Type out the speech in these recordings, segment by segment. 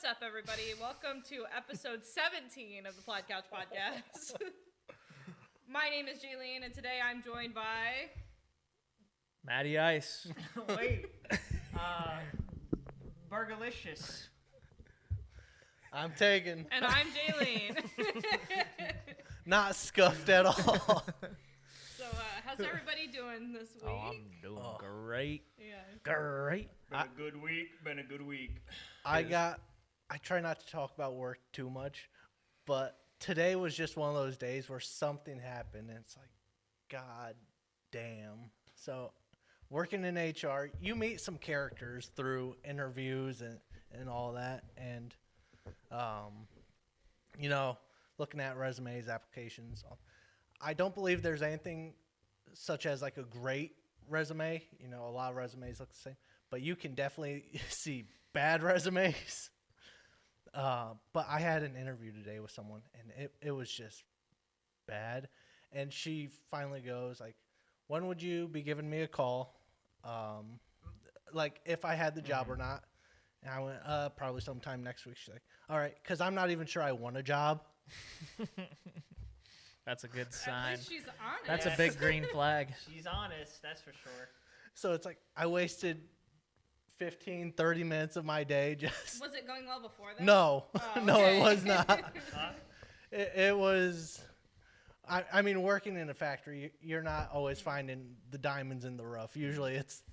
up, everybody? Welcome to episode 17 of the Plaid Couch podcast. My name is Jaylene, and today I'm joined by... Matty Ice. Wait. Burgalicious. I'm Tegan. And I'm Jaylene. Not scuffed at all. So, how's everybody doing this week? Oh, I'm doing great. Yeah. Great. Been a good week. I try not to talk about work too much, but today was just one of those days where something happened, and it's like, God damn. So, working in HR, you meet some characters through interviews and all that, and, looking at resumes, applications. I don't believe there's anything such as like a great resume. A lot of resumes look the same, but you can definitely see bad resumes. But I had an interview today with someone, and it was just bad. And she finally goes like, "When would you be giving me a call? Like if I had the job or not?" And I went, "Probably sometime next week." She's like, "All right," because I'm not even sure I want a job. That's a good At sign. least she's honest. That's a big green flag. She's honest, that's for sure. So it's like I wasted 15, 30 minutes of my day just... Was it going well before then? No. Oh, No, okay. it was not. Huh? It was... I mean, working in a factory, you're not always finding the diamonds in the rough. Usually it's...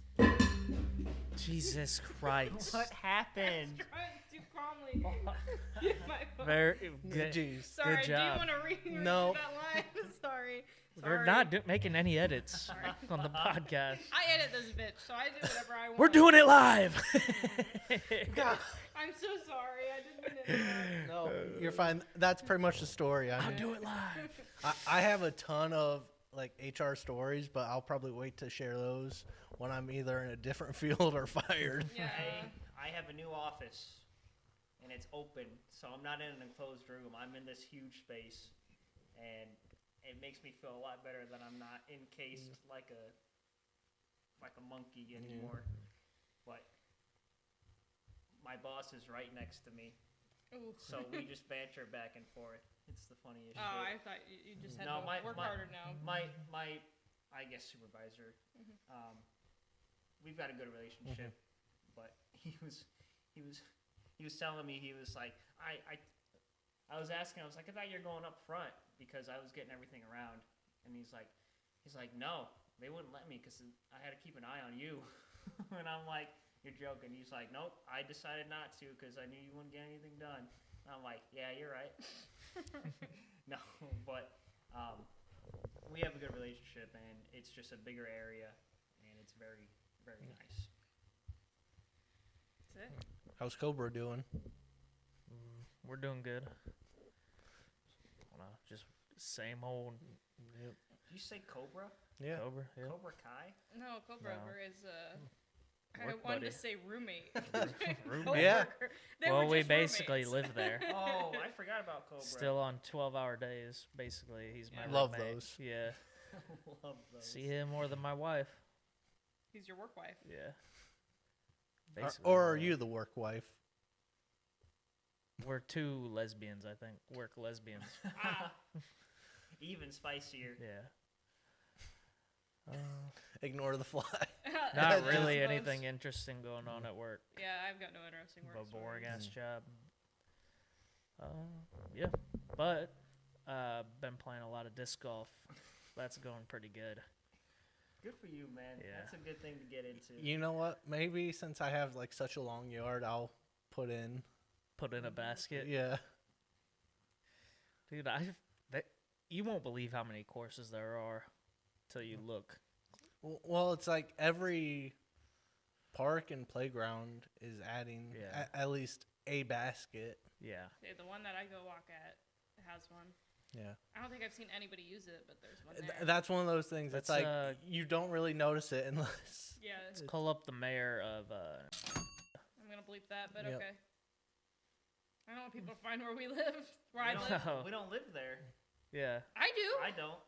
Jesus Christ. What happened? Trying too calmly. Get my phone. Very good. Jeez. Sorry, Good do you job. want to read No. that line? Sorry. We're not making any edits on the podcast. I edit this bitch, so I do whatever I want. We're doing it live. I'm so sorry. I didn't mean it. No, you're fine. That's pretty much the story. I'll do it live. I have a ton of like HR stories, but I'll probably wait to share those when I'm either in a different field or fired. Yeah. I have a new office, and it's open, so I'm not in an enclosed room. I'm in this huge space, and it makes me feel a lot better that I'm not encased like a monkey anymore. But my boss is right next to me, Ooh. so we just banter back and forth. It's the funniest Oh, shit. I thought you just had No, to work harder now. My I guess supervisor. We've got a good relationship, but he was telling me, he was like, I was asking, I was like, I thought you're going up front because I was getting everything around, and he's like no, they wouldn't let me because I had to keep an eye on you. And I'm like, you're joking. He's like, nope, I decided not to because I knew you wouldn't get anything done. And I'm like, yeah, you're right. No, but we have a good relationship, and it's just a bigger area, and it's very, very nice. That's it. How's Cobra doing? We're doing good. Just same old Yep. Did you say Cobra? Yeah. Cobra. Yeah. Cobra Kai? No, Cobra No. is I Work wanted buddy. to say roommate. Roommate? Yeah. Coworker. They Well, were we just basically roommates. live there. Oh, I forgot about Cobra. Still on 12-hour days, basically. He's my Love roommate. those. Yeah. Love those. See him more than my wife. He's your work wife. Yeah. Or Basically, are yeah. you the work wife? We're two lesbians, I think. Work lesbians. Ah, Even spicier. Yeah. Ignore the fly. Not Just really loves- anything interesting going on at work. Yeah, I've got no interesting work. A boring stories. ass job. Yeah, but been playing a lot of disc golf. That's going pretty good. Good for you, man. Yeah. That's a good thing to get into. You know what? Maybe since I have like such a long yard, I'll put in. Put in a basket. Yeah. Dude, you won't believe how many courses there are till you look. Well, it's like every park and playground is adding Yeah. at least a basket. Yeah. Yeah, the one that I go walk at has one. Yeah. I don't think I've seen anybody use it, but there's one there. That's one of those things that's That's, like you don't really notice it unless. Yeah, Let's call up the mayor of I'm gonna bleep that, but Yep. okay. I don't want people to find where we live, where I we, live. don't, we don't live there. yeah. I do. I don't.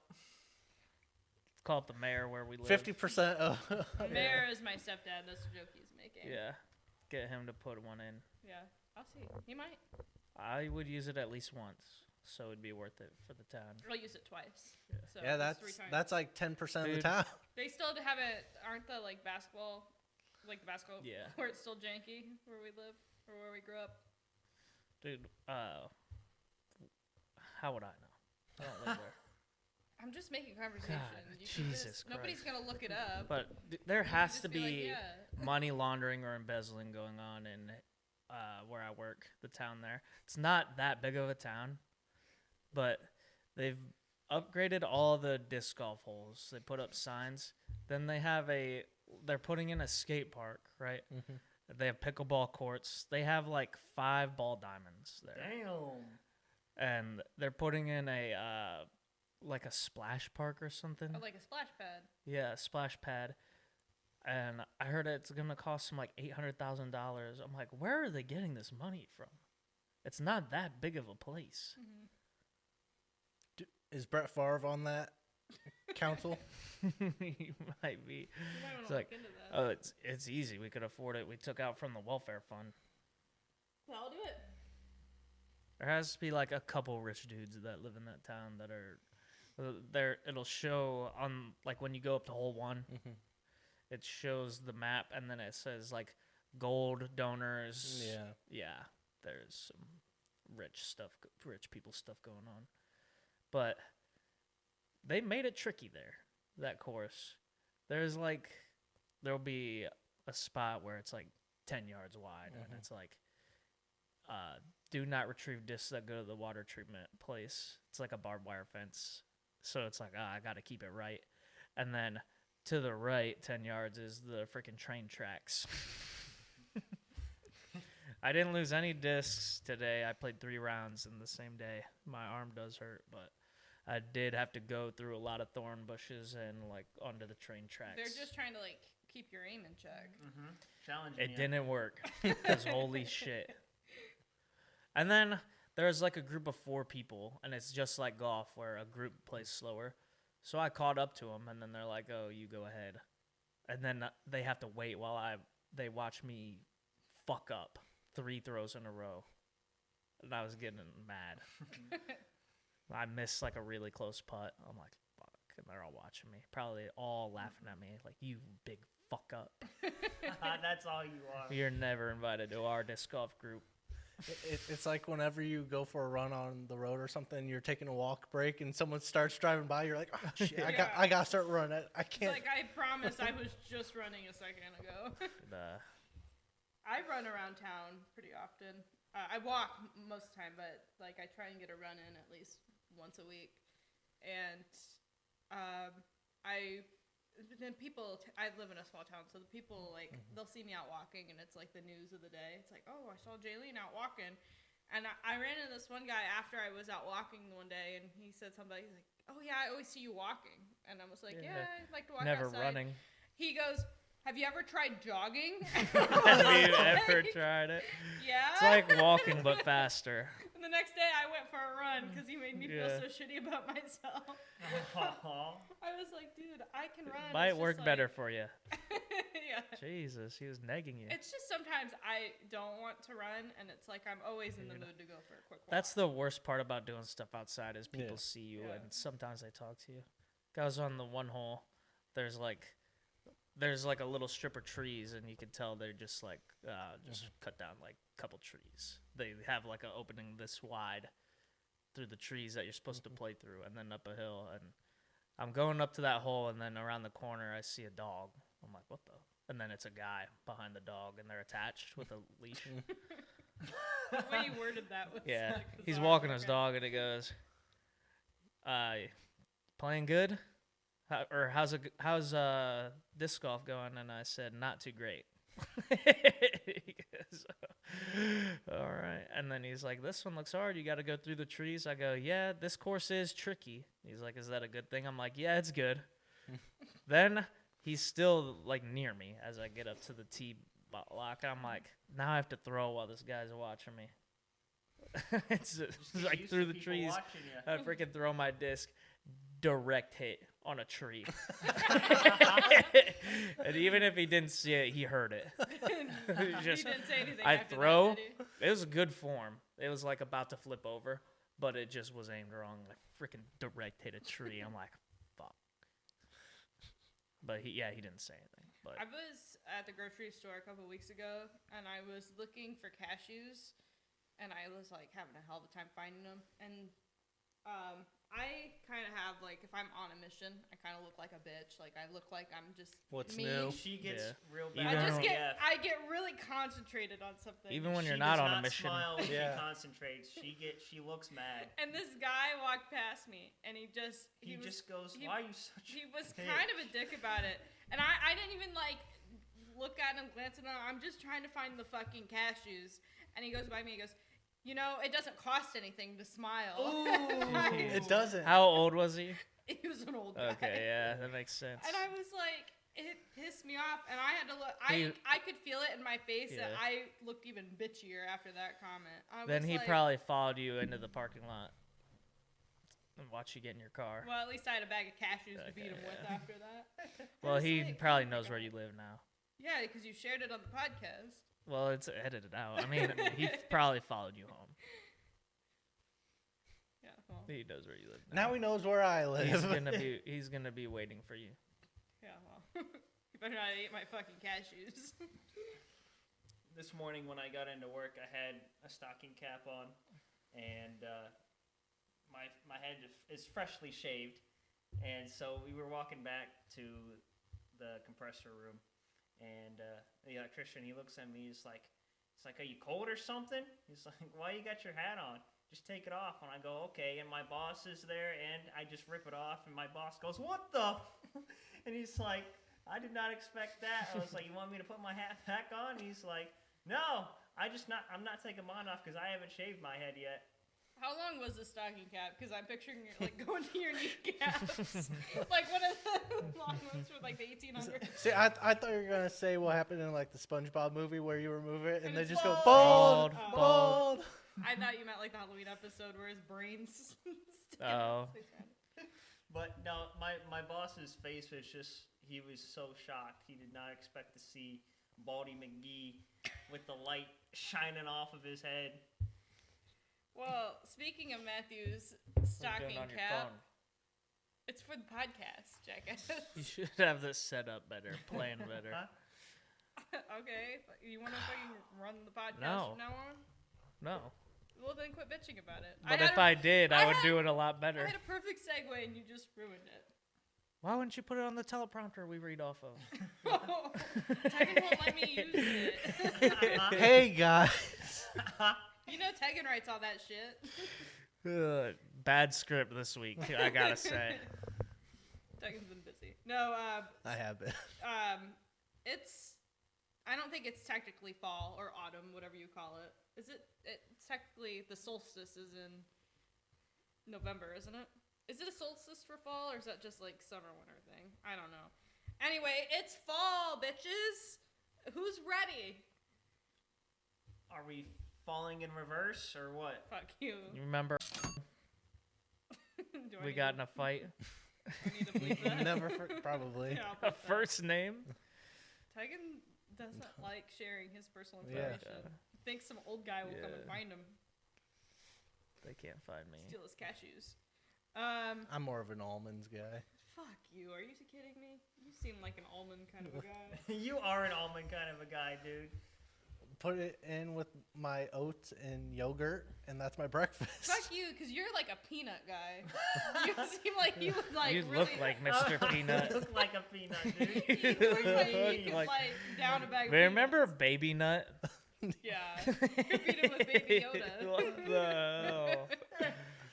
Call up the mayor where we live. 50% of. The mayor is my stepdad. That's the joke he's making. Yeah. Get him to put one in. Yeah. I'll see. He might. I would use it at least once, so it'd be worth it for the town. I'll use it twice. Yeah. So Yeah, it's 3 times. that's like 10% of the Dude. town. They still have it. Aren't the basketball, the basketball Yeah. court's still janky where we live or where we grew up? Dude, how would I know? I don't live there. I'm just making conversation. God, You can Jesus nobody's Christ. gonna look it up. But there has Just to be like, be yeah. money laundering or embezzling going on in where I work, the town there. It's not that big of a town, but they've upgraded all the disc golf holes. They put up signs. Then they're putting in a skate park, right? Mhm. They have pickleball courts. They have like 5 ball diamonds there. Damn. And they're putting in a like a splash park or something. Oh, like a splash pad. Yeah, a splash pad. And I heard it's gonna cost them like $800,000. I'm like, where are they getting this money from? It's not that big of a place. Is Brett Favre on that council? You might be. You might want It's to like, look into that. oh, it's easy. We could afford it. We took out from the welfare fund. I'll do it. There has to be like a couple rich dudes that live in that town that are there. It'll show on like when you go up to hole 1, it shows the map and then it says like gold donors. Yeah. There's some rich people stuff going on, but they made it tricky there. That course, there'll be a spot where it's like 10 yards wide and it's like, do not retrieve discs that go to the water treatment place. It's like a barbed wire fence. So it's like, I got to keep it right. And then to the right, 10 yards, is the freaking train tracks. I didn't lose any discs today. I played 3 rounds in the same day. My arm does hurt, but I did have to go through a lot of thorn bushes and like onto the train tracks. They're just trying to keep your aim in check. Challenge It me. didn't work because holy shit. And then there's like a group of 4 people, and it's just like golf where a group plays slower. So I caught up to them, and then they're like, "Oh, you go ahead," and then they have to wait while they watch me fuck up 3 throws in a row, and I was getting mad. I missed like a really close putt. I'm like, "Fuck," and they're all watching me, probably all laughing at me, like, "You big fuck up." That's all you are. You're never invited to our disc golf group. It's like whenever you go for a run on the road or something, you're taking a walk break, and someone starts driving by. You're like, oh shit, I got to start running. I It's can't. like I promise I was just running a second ago. I run around town pretty often. I walk most of the time, but like I try and get a run in at least once a week. And I live in a small town, so the people they'll see me out walking, and it's like the news of the day. It's like, oh, I saw Jaylene out walking, and I ran into this one guy after I was out walking one day, and he said something. He's like, oh yeah, I always see you walking, and I was like, yeah, I like to walk Never outside. running. He goes, have you ever tried jogging? Have you ever tried it? Yeah. It's like walking but faster. And the next day I went for a run because he made me feel Yeah. so shitty about myself. I was like, dude, I can run. Might It's work just better like- for you. Yeah. Jesus, he was negging you. It's just sometimes I don't want to run, and it's like I'm always in the mood to go for a quick walk. That's the worst part about doing stuff outside is people Yeah. see you Yeah. and sometimes they talk to you. Guys on the one hole, there's like a little strip of trees, and you can tell they're just like just cut down like a couple trees. They have like an opening this wide through the trees that you're supposed to play through, and then up a hill. And I'm going up to that hole, and then around the corner I see a dog. I'm like, what the? And then it's a guy behind the dog, and they're attached with a leash. The way you worded that was Yeah, like, he's bizarre. walking his Okay. dog, and he goes, "Playing good? How's disc golf going?" And I said, "Not too great." He goes, all right. And then he's like, "This one looks hard. You got to go through the trees." I go, "Yeah, this course is tricky." He's like, "Is that a good thing?" I'm like, "Yeah, it's good." Then he's still like near me as I get up to the tee block, and I'm like, now I have to throw while this guy's watching me. It's Just get like used through to the people trees. watching ya. I freaking throw my disc, direct hit on a tree. And even if he didn't see it, he heard it. He didn't say anything. I after throw. That, did he? It was a good form. It was like about to flip over, but it just was aimed wrong. I freaking direct hit a tree. I'm like, fuck. But he didn't say anything. But I was at the grocery store a couple weeks ago, and I was looking for cashews, and I was like having a hell of a time finding them. And I kind of have like, if I'm on a mission, I kind of look like a bitch. Like I look like I'm just What's me. new? She gets real Even bad. I get really concentrated on something. even when She you're not does on a mission, smile when Yeah. she concentrates. She looks mad. And this guy walked past me, and he just goes, "Why are you such?" He was bitch?" kind of a dick about it, and I didn't even like look at him, glance at him. I'm just trying to find the fucking cashews, and he goes by me. He goes, "You know, it doesn't cost anything to smile." Ooh. It doesn't. how old was he? He was an old guy. Okay, yeah, that makes sense. And I was like, it pissed me off, and I had to look. He- I could feel it in my face that Yeah. I looked even bitchier after that comment. Then he like, probably followed you into the parking lot and watched you get in your car. Well, at least I had a bag of cashews to beat Okay, him with yeah. after that. I Well, was he like, probably oh my knows where God. you live now. Yeah, because you shared it on the podcast. Well, it's edited out. I mean, he probably followed you home. Yeah, well, He knows where you live Now he knows where I live. He's gonna be waiting for you. yeah, well. You better not eat my fucking cashews. This morning when I got into work, I had a stocking cap on, and my head is freshly shaved, and so we were walking back to the compressor room, and the electrician, he looks at me, he's like, "Are you cold or something?" He's like, "Why you got your hat on? Just take it off." And I go, "Okay." And my boss is there, and I just rip it off, and my boss goes, "What the?" And he's like, "I did not expect that." I was like, "You want me to put my hat back on?" He's like, "No, I'm not taking mine off because I haven't shaved my head yet." How long was the stocking cap? Because I'm picturing it like going to your kneecaps. Like one of the long ones from like the 1800s. See, I thought you were gonna say what happened in like the SpongeBob movie where you remove it and And they it's just go bald. bald, Bald. bald. I thought you meant like the Halloween episode where his brains stick Oh. out. But no, my boss's face was just, he was so shocked. He did not expect to see Baldy McGee with the light shining off of his head. Well, speaking of Matthew's What are you stocking doing on your cap, phone? it's for the podcast, jackass. You should have this set up better, plan better. Huh? Okay, you want to fucking run the podcast No. from now on? No. Well, then quit bitching about it. But if I did, I would do it a lot I better. had a perfect segue and you just ruined it. Why wouldn't you put it on the teleprompter we read off of? Tegan won't let me use it. Hey guys. You know Tegan writes all that shit. Bad script this week, I gotta say. Tegan's been busy. No, I have been. I don't think it's technically fall or autumn, whatever you call it. Is it? It's technically the solstice is in November, isn't it? Is it a solstice for fall, or is that just like summer winter thing? I don't know. Anyway, it's fall, bitches. Who's ready? Are we falling in reverse or what? Fuck you. You remember Do I we need got to- in a fight? I need to bleep that. Never, probably. Yeah, I'll A put that. first name? Tegan doesn't like sharing his personal Yeah. information. Thinks some old guy will come and Yeah. find him, They can't find me. steal his cashews. I'm more of an almonds guy. Fuck you. Are you kidding me? You seem like an almond kind of a guy. You are an almond kind of a guy, dude. Put it in with my oats and yogurt, and that's my breakfast. Fuck you, because you're like a peanut guy. You seem like you would like You really. look like Mr. You Peanut. look like a peanut, dude. You look like you could Like- like down a bag. Of Remember Baby Nut? peanuts. Yeah. You're beating with Baby Yoda. What the hell?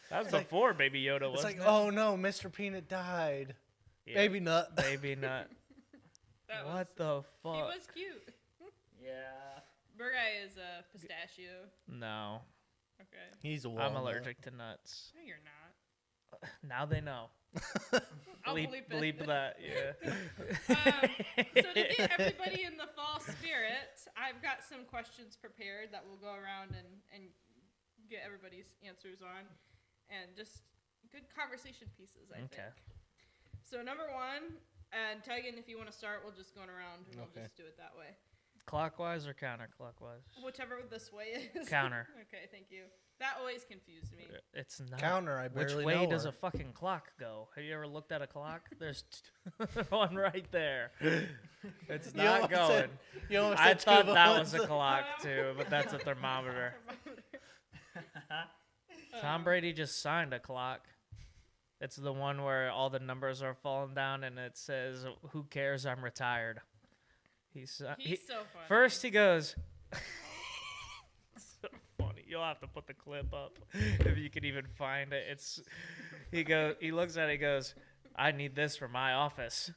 That was It's like- before Baby Yoda, It's wasn't like, it? oh no, Mr. Peanut died. Yeah, Baby nut. Baby Nut. That What the fuck? He was cute. Yeah. Burgei is a pistachio. No, Okay. He's a I'm walnut. allergic to nuts. No, you're not. Now they know. I'll bleep, bleep it. bleep that, yeah. So to get everybody in the fall spirit, I've got some questions prepared that we'll go around and get everybody's answers on. And just good conversation pieces, I Okay. think. So number one, and Tegan, if you want to start, we'll just going around and we'll Okay. just do it that way. Clockwise or counterclockwise? Whichever this way is. Counter. Okay, thank you. That always confused me. It's not. Counter, I Which barely way know does her. a fucking clock go? Have you ever looked at a clock? There's one right there. It's You not almost going. said- you almost I said two thought of that them. was a clock too, but that's a thermometer. Tom Brady just signed a clock. It's the one where all the numbers are falling down and it says, "Who cares? I'm retired." He's He's so funny. first he goes. So funny. You'll have to put the clip up if you can even find it. He looks at it, he goes, "I need this for my office."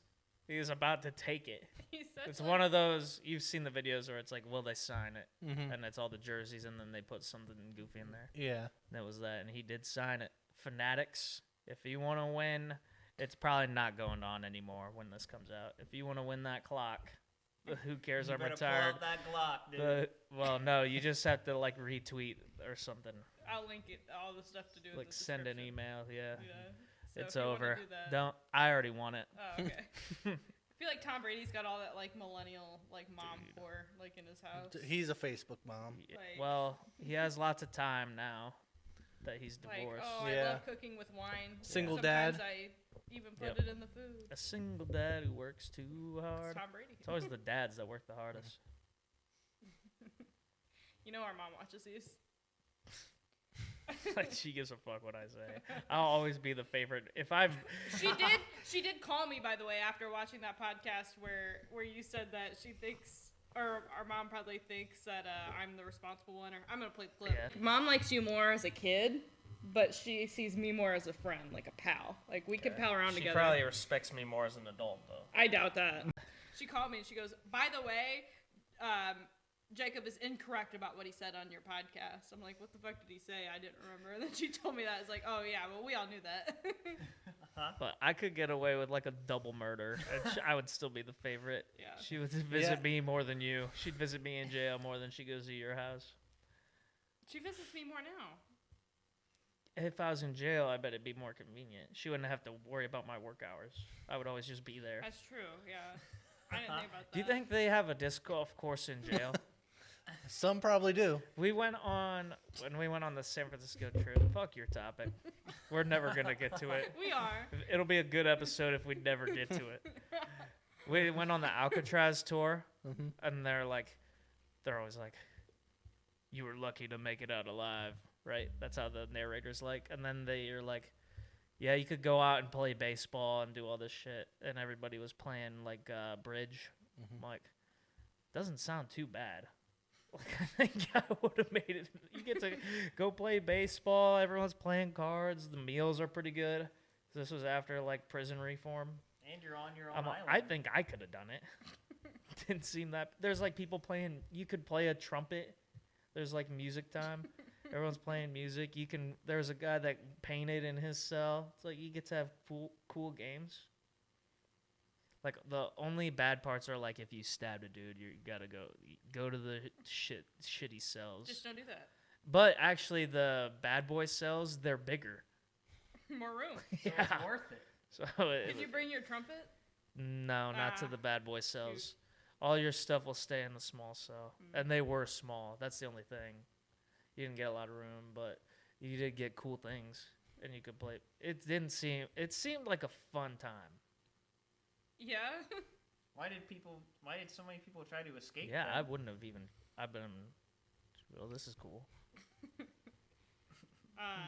He's about to take it. He's such It's like, one of those, you've seen the videos where it's like, will they sign it? Mhm. And it's all the jerseys and then they put something goofy in there. Yeah. And it was that, and he did sign it. Fanatics, if you want to win, it's probably not going on anymore when this comes out. If you want to win that clock, who cares? You I'm better retired. pull out that Glock, dude. Well, no, you just have to like retweet or something. I'll link it, all the stuff to do with Like the send an description. email, yeah. Yeah. So It's if you wanna over. do that- Don't. I already won it. Oh, okay. I feel like Tom Brady's got all that like millennial like mom Dude. core like in his house. He's a Facebook mom. Yeah, Like- well, he has lots of time now that he's Like, divorced. oh, I Yeah. love cooking with wine. Single Sometimes dad. I even put Yep. it in the food. A single dad who works too It's hard. Tom Brady. It's always the dads that work the hardest. You know our mom watches these. Like she gives a fuck what I say. I'll always be the favorite. If I'm She did call me, by the way, after watching that podcast where you said that she thinks, or our mom probably thinks that I'm the responsible one. Or I'm gonna play the clip. Yeah. Mom likes you more as a kid, but she sees me more as a friend, like a pal. Like we can pal around she together. probably respects me more as an adult though. I doubt that. She called me and she goes, by the way, Jacob is incorrect about what he said on your podcast. I'm like, what the fuck did he say? I didn't remember. And then she told me that. It's like, oh yeah, well we all knew that. But I could get away with like a double murder, and I would still be the favorite. Yeah. She would visit me more than you. She'd visit me in jail more than she goes to your house. She visits me more now. If I was in jail, I bet it'd be more convenient. She wouldn't have to worry about my work hours. I would always just be there. That's true. Yeah. I didn't think about that. Do you think they have a disc golf course in jail? Some probably do. When we went on the San Francisco trip. Fuck your topic. We're never gonna get to it. We are. It'll be a good episode if we never get to it. We went on the Alcatraz tour, Mhm. and they're always like, "You were lucky to make it out alive," right? That's how the narrator's like. And then they're like, "Yeah, you could go out and play baseball and do all this shit," and everybody was playing like bridge. Mhm. I'm like, doesn't sound too bad. Like, I think I would have made it. You get to go play baseball. Everyone's playing cards. The meals are pretty good. This was after like prison reform. And you're on your own I'm like, island. I think I could have done it. Didn't seem that. There's like people playing. You could play a trumpet. There's like music time. Everyone's playing music. There's a guy that painted in his cell. It's like you get to have cool games. Like the only bad parts are like if you stabbed a dude, you gotta go to the shitty cells. Just don't do that. But actually, the bad boy cells, they're bigger. More room. So it's worth it. So Did you bring your trumpet? no, not to Ah, the bad boy cells. All your stuff will stay in the small cell, and they were small. That's the only thing. You didn't get a lot of room, but you did get cool things, and you could play. It seemed like a fun time. Yeah. Why did so many people try to escape? Yeah, that? I wouldn't have even. I've been. Well, this is cool.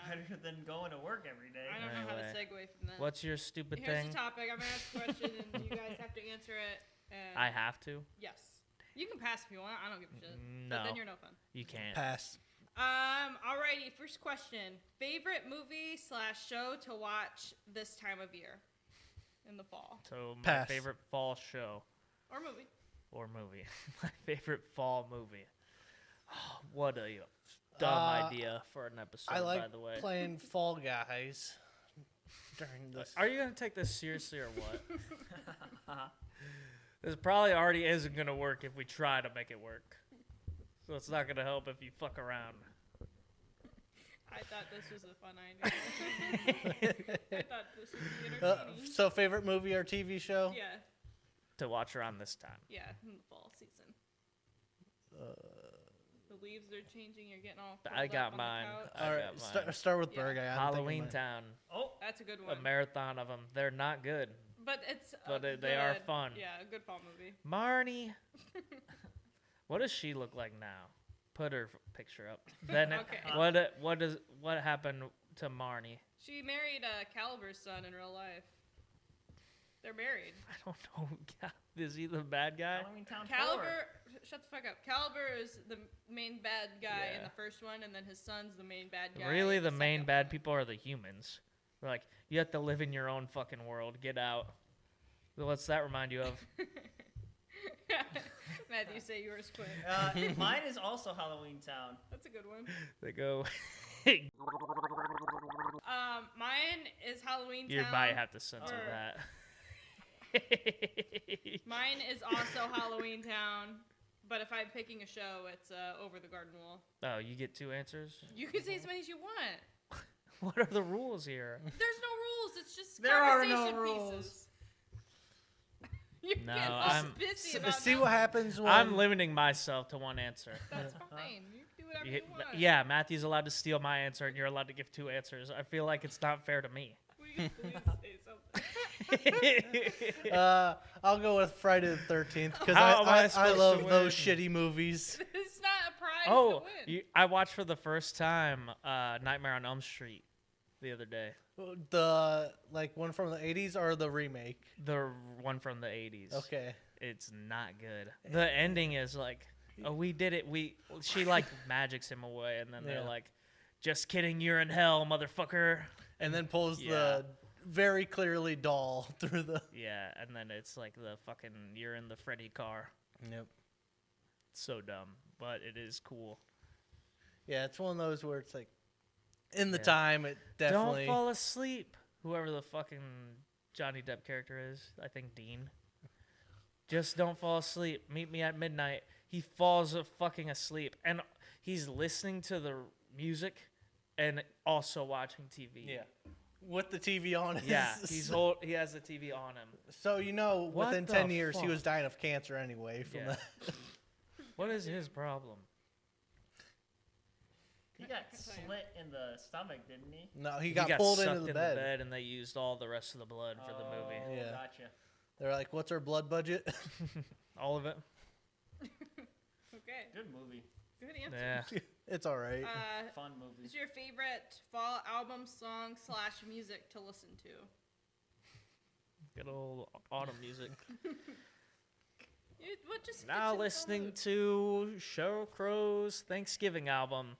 Better than going to work every day. I don't know how to Anyway, segue from that. What's your stupid Here's thing? the topic. I'm gonna ask a question and you guys have to answer it. And I have to. Yes. You can pass if you want. I don't give a shit. No, But then you're no fun. you can't. Pass. Alrighty. First question. Favorite movie / show to watch this time of year in the fall So my Pass. favorite fall show or movie? or movie. My favorite fall movie. Oh, what a dumb idea for an episode, I like by the way. playing Fall Guys during this. Are you going to take this seriously or what? This probably already isn't going to work if we try to make it work. So it's not going to help if you fuck around. I thought thought this was a fun idea. I thought this would be entertaining. So favorite movie or TV show? Yeah, To watch around this time. yeah, in the fall season. The leaves are changing. You're getting all. I curled got up on mine. the couch. I All got right, mine. start with Yeah. Burgei. Halloween Town. Oh, That's a good A one. marathon of them. They're not good. But it's. But they are good- fun. Yeah, a good fall movie. Marnie. What does she look like now? Put her picture up. Then Okay. what happened to Marnie? She married Caliber's son in real life. They're married. I don't know. Is he the bad guy? Halloween Town 4. Caliber, shut the fuck up. Caliber is the main bad guy in Yeah. the first one, and then his son's the main bad guy. Really, in the main second bad one. people are the humans. They're like, you have to live in your own fucking world. Get out. What's that remind you of? Matthew, say yours quick. Mine is also Halloween Town. That's a good one. They go. Mine is Halloween You Town. might have to censor or- that. Mine is also Halloween Town, but if I'm picking a show, it's Over the Garden Wall. Oh, you get two answers? You can say as many as you want. What are the rules here? There's no rules. It's just There are no conversation rules. pieces. You No, get all I'm- busy about See what nothing. happens when I'm limiting myself to one answer. That's fine. You can do whatever You- you want. yeah, Matthew's allowed to steal my answer, and you're allowed to give two answers. I feel like it's not fair to me. Will you please say something? I'll go with Friday the 13th because How am I I supposed to love win? those shitty movies. It's not a prize Oh, to win. I watched for the first time Nightmare on Elm Street the other day. The one from the 80s or the remake? The one from the 80s. Okay. It's not good. The ending is like, oh, we did it. She like magics him away, and then Yeah. they're like, just kidding, you're in hell, motherfucker. And then pulls Yeah. the very clearly doll through the. Yeah, and then it's like the fucking, you're in the Freddy car. Yep. It's so dumb, but it is cool. Yeah, it's one of those where it's like, in the Yeah. time, it definitely. Don't fall asleep. Whoever the fucking Johnny Depp character is, I think Dean. Just don't fall asleep. Meet me at midnight. He falls fucking asleep, and he's listening to the music and also watching TV. Yeah. With the TV on. Yeah, he has the TV on him. So What within the 10 years, he fuck? was dying of cancer anyway. From Yeah. that. What is his problem? He got slit in the stomach, didn't he? No, he got pulled sucked into the in bed. and they used all the rest of the blood for the movie. Oh, Yeah. Gotcha. They're like, "What's our blood budget?" All of it. Okay, Good movie. good answer. Yeah. It's all right. Fun movie. What's your favorite fall album, song / music to listen to? Good old autumn music. What just Now gets you in the fall listening mood? to Sheryl Crow's Thanksgiving album.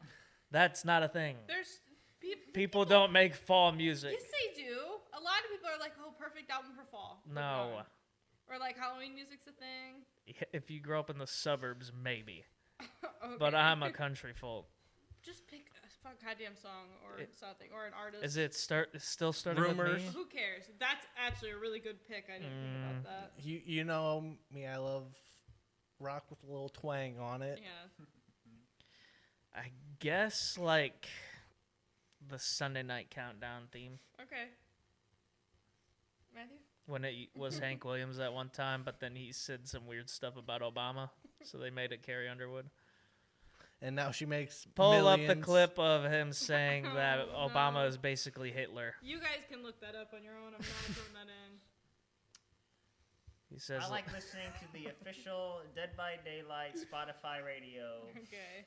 That's not a thing. There's People don't make fall music. Yes, they do. A lot of people are like, "Oh, perfect album for fall." But No. Or like Halloween music's a thing. If you grow up in the suburbs, maybe. Okay. But I'm a country folk. Just pick a goddamn song or something or an artist. Is it still starting Rumors. with me? Who cares? That's actually a really good pick. I didn't think about that. You know me, I love rock with a little twang on it. Yeah. I guess like the Sunday night countdown theme. Okay. Matthew? When it was Hank Williams at one time, but then he said some weird stuff about Obama, so they made it Carrie Underwood. And now she makes Pull millions. up the clip of him saying that Oh, Obama no. is basically Hitler. You guys can look that up on your own. I'm not throwing that in. He says, I like listening to the official Dead by Daylight Spotify radio. Okay.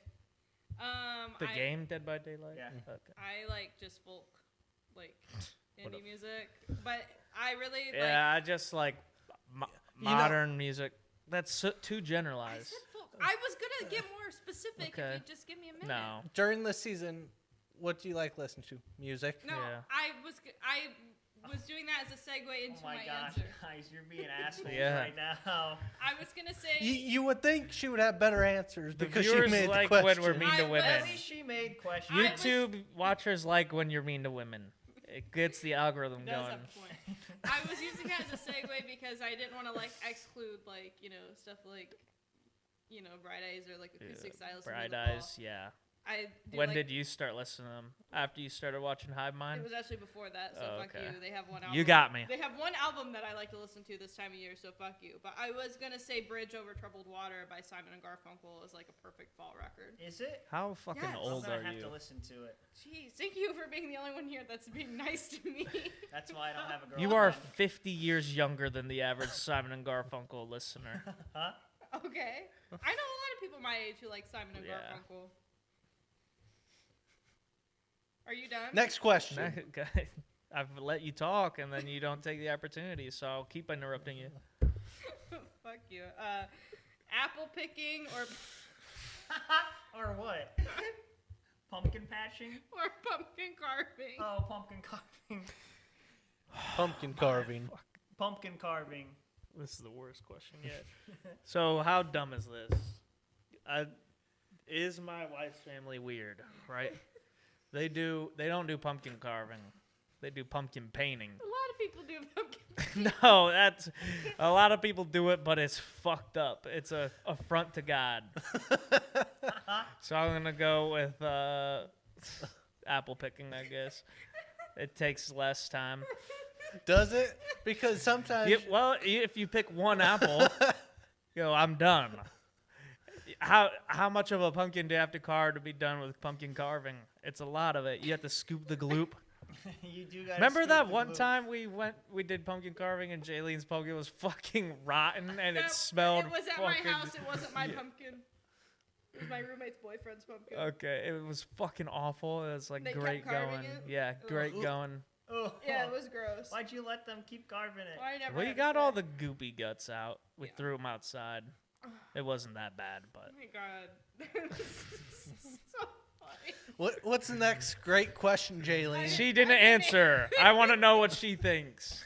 the game Dead by Daylight? Yeah. Okay. I like just folk, like indie music, but I really Yeah, I just like know- modern music. That's too I generalized. said folk. I was gonna get more specific Okay. if you just give me a minute. No. During the season, what do you like listening to? Music? No, Yeah. I was doing that as a segue into Oh my gosh, answer. guys, you're being assholes Yeah. right now. I was gonna say. You would think she would have better answers The because she viewers made like the when question. we're mean to I women. At least she made questions. I was- YouTube watchers like when you're mean to women. It gets the algorithm Does going. have a point. I was using it as a segue because I didn't want to like exclude like stuff like Bright Eyes or like acoustic styles. Bright Eyes, yeah. I do When like, did you start listening to them? After you started watching Hive Mind? It was actually before that, so Oh, fuck okay. you. They have one album. You got me. They have one album that I like to listen to this time of year, so fuck you. But I was gonna say "Bridge Over Troubled Water" by Simon and Garfunkel is like a perfect fall record. Is it? How fucking Yes. old I'm are gonna have you? to listen to it. Jeez, thank you for being the only one here that's being nice to me. That's why I don't have a girlfriend. You are 50 years younger than the average Simon and Garfunkel listener. Huh? Okay. I know a lot of people my age who like Simon and Yeah. Garfunkel. Are you done? Next question. I've let you talk, and then you don't take the opportunity, so I'll keep interrupting you. Fuck you. Apple picking or Or what? Pumpkin patching? pumpkin carving. Oh, pumpkin carving. Pumpkin carving. Pumpkin carving. This is the worst question yet. So how dumb is this? Is my wife's family weird, right? They don't do pumpkin carving. They do pumpkin painting. A lot of people do pumpkin. No, that's a lot of people do it, but it's fucked up. It's a affront to God. So I'm gonna go with apple picking, I guess. It takes less time. Does it? Because sometimes Well, if you pick one apple, I'm done. How much of a pumpkin do you have to carve to be done with pumpkin carving? It's a lot of it. You have to scoop the gloop. You do gotta Remember scoop that the one glue. time we did pumpkin carving and Jaylene's pumpkin was fucking rotten and it smelled It was at fucking... my house. It wasn't my pumpkin. It was my roommate's boyfriend's pumpkin. Okay, it was fucking awful. It was like They kept great carving going. it? Yeah, great Ugh. going. Oh. Yeah, it was gross. Why'd you let them keep carving it? I never Well, you had a got all say. the goopy guts out. We Yeah. threw them outside. It wasn't that bad, but Oh my god. So funny. what's the next great question, Jaylene? she didn't answer. I want to know what she thinks.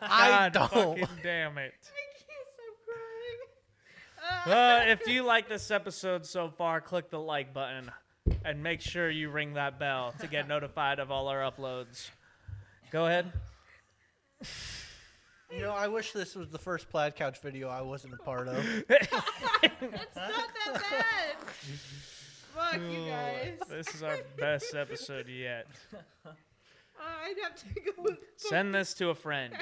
I God don't. fucking damn it. I can't stop crying. If you like this episode so far, click the like button and make sure you ring that bell to get notified of all our uploads. Go ahead. You know, I wish this was the first Plaid Couch video I wasn't a part of. It's not that bad. Fuck you guys. This is our best episode yet. I'd have to go with. Send this to a friend.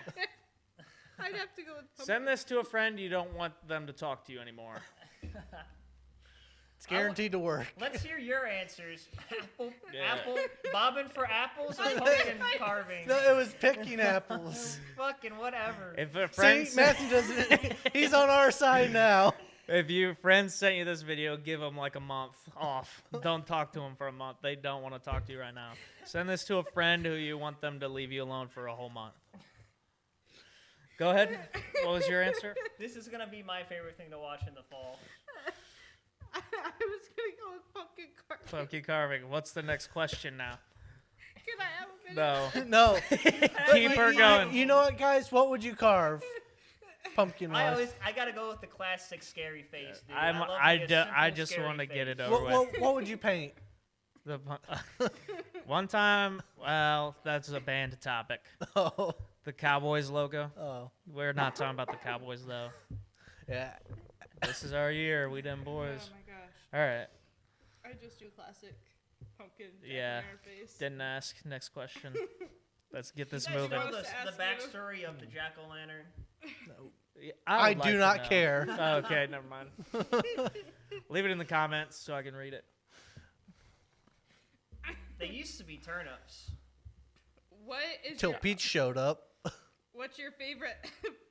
I'd have to go with. Send this to a friend you don't want them to talk to you anymore. It's guaranteed to work. Let's hear your answers. Yeah. Apple, bobbing for apples or pumpkin carving? No, it was picking apples. Fucking whatever. If a See, friend, Matthew doesn't. He's on our side now. if your friends sent you this video, give them like a month off. Don't talk to them for a month. They don't want to talk to you right now. Send this to a friend who you want them to leave you alone for a whole month. Go ahead. What was your answer? This is gonna be my favorite thing to watch in the fall. I was gonna go with pumpkin carving. Pumpkin carving. What's the next question now? Can I have a minute? No. No. Keep her going. You know what, guys? What would you carve? Pumpkin wise. I gotta go with the classic scary face, dude. I'm, love I, the do, simple, I just scary want to get face. it over with. What would you paint? The one time, well, that's a band topic. Oh. The Cowboys logo. Oh. We're not talking about the Cowboys though. Yeah. This is our year. We them boys. Oh my gosh. All right. I just do classic pumpkin. Yeah. Face. Didn't ask. Next question. Let's get this guys moving. Know want us the to ask you? backstory of the jack-o'-lantern? I would like do to not know. care. Oh, okay, never mind. Leave it in the comments so I can read it. They used to be turnips. What is Till your, Peach showed up. what's your favorite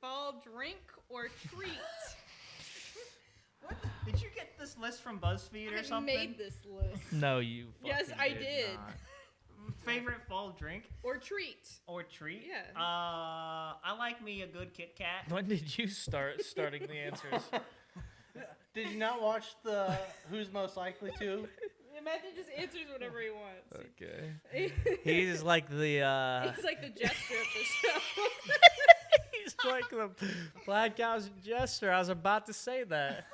fall drink or treat? What? Did you get this list from BuzzFeed or I something? made this list. No, you. Yes, fucking I did. not. Favorite fall drink Or treat. or treat? Yeah. I like me a good Kit Kat. When did you start starting the answers? Did you not watch the Who's Most Likely To? Matthew just answers whatever he wants. Okay. He's like the. He's like the jester of the show. He's like the Plaid Couch jester. I was about to say that.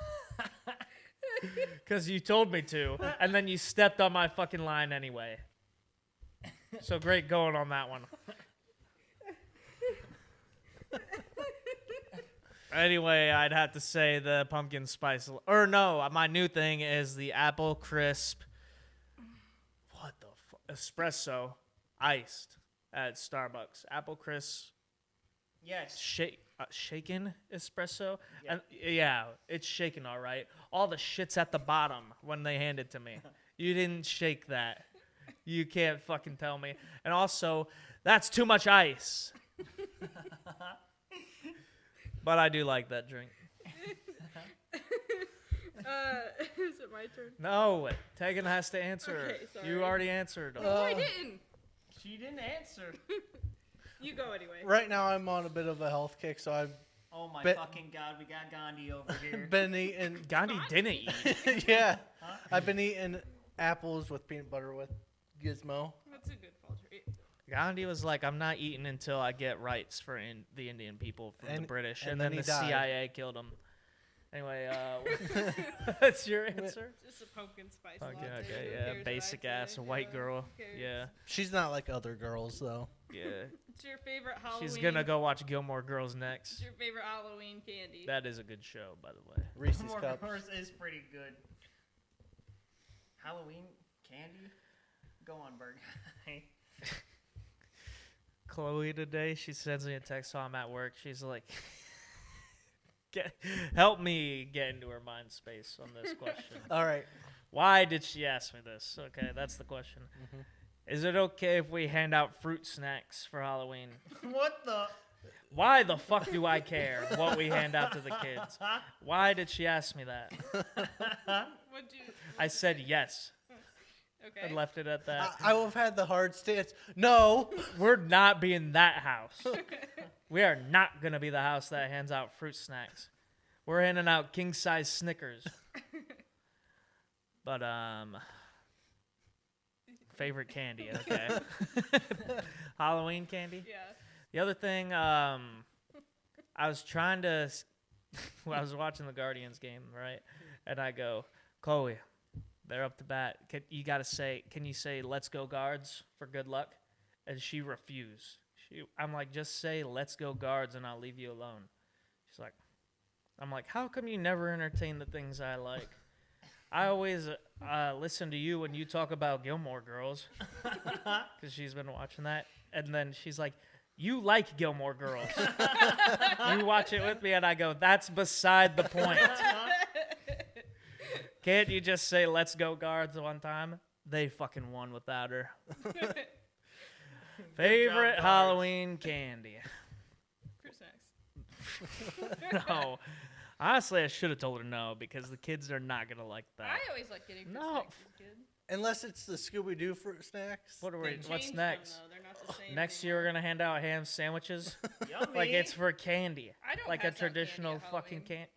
Because you told me to, and then you stepped on my fucking line anyway. So great going on that one. Anyway, I'd have to say the pumpkin spice. Or no, my new thing is the apple crisp espresso, iced at Starbucks. Apple crisp, Yes. shaken espresso. Yeah. And yeah, it's shaken all right. All the shit's at the bottom when they hand it to me. You didn't shake that. You can't fucking tell me. And also, that's too much ice. But I do like that drink. Is it my turn? No, Tegan has to answer. Okay, sorry. You already answered. Oh, I didn't. She didn't answer. You go anyway. Right now, I'm on a bit of a health kick, so I've Oh my Bet- fucking god, we got Gandhi over here. been eating. Gandhi didn't eat. Yeah, Huh? I've been eating apples with peanut butter with Gizmo. That's a good fall trait. Gandhi was like, I'm not eating until I get rights for the Indian people from the And- British. and And, then then he the died. CIA killed him. Anyway, what's your answer? Just a pumpkin spice Okay, latte. okay, Who yeah. cares what Basic I ass say? white Yeah, girl. who cares? Yeah, She's not like other girls, though. yeah. What's your favorite Halloween? She's gonna go watch Gilmore Girls next. What's your favorite Halloween candy? That is a good show, by the way. Reese's More Cups. Horse is pretty good. Halloween candy? Go on, Burgei. Chloe today, she sends me a text while I'm at work. She's like, help me get into her mind space on this question. All right. Why did she ask me this? Okay, that's the question. Mhm. Is it okay if we hand out fruit snacks for Halloween? What the? Why the fuck do I care what we hand out to the kids? Why did she ask me that? What'd you? I said yes. Okay. and left it at that. I would have had the hard stance. No. We're not being that house. We are not going to be the house that hands out fruit snacks. We're handing out king size Snickers. But favorite candy, okay. Halloween candy. Yeah. The other thing, I was trying to, I was watching the Guardians game, right? And I go, Chloe, they're up to bat. Can you say, let's go Guards for good luck? And she refused. I'm like, just say, let's go Guards and I'll leave you alone. She's like, I'm like, how come you never entertain the things I like? I always listen to you when you talk about Gilmore Girls because she's been watching that. And then she's like, you like Gilmore Girls. You watch it with me, and I go, that's beside the point. Can't you just say, let's go Guards one time? They fucking won without her. Favorite Guards. Halloween candy? Fruit snacks. No. Honestly, I should have told her no because the kids are not going to like that. I always like getting fruit No. snacks as a kid. Unless it's the Scooby-Doo fruit snacks. What's Changed next? Them, though. They're not the same Next year, we're anymore. going to hand out ham sandwiches. Yummy. Like it's for candy. I don't Like a pass out candy traditional at fucking Halloween. candy.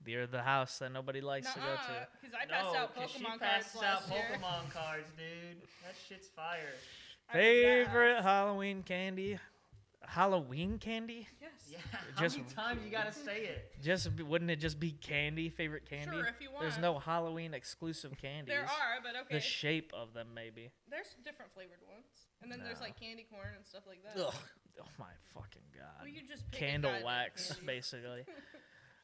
You're the house that nobody likes to go to. Because I passed out 'cause she Pokemon cards passes out last year. Pokemon cards, dude. That shit's fire. I was that Favorite house. Halloween candy? Halloween candy? Yes. Yeah. How Just- many times you gotta say it? Wouldn't it just be candy? Favorite candy? Sure, if you want. There's no Halloween exclusive candies. There are, but okay. The shape of them, maybe. There's different flavored ones. And then there's No. like candy corn and stuff like that. Ugh. Oh my fucking god. Well, you just pick a Candle goddamn wax, candy. basically.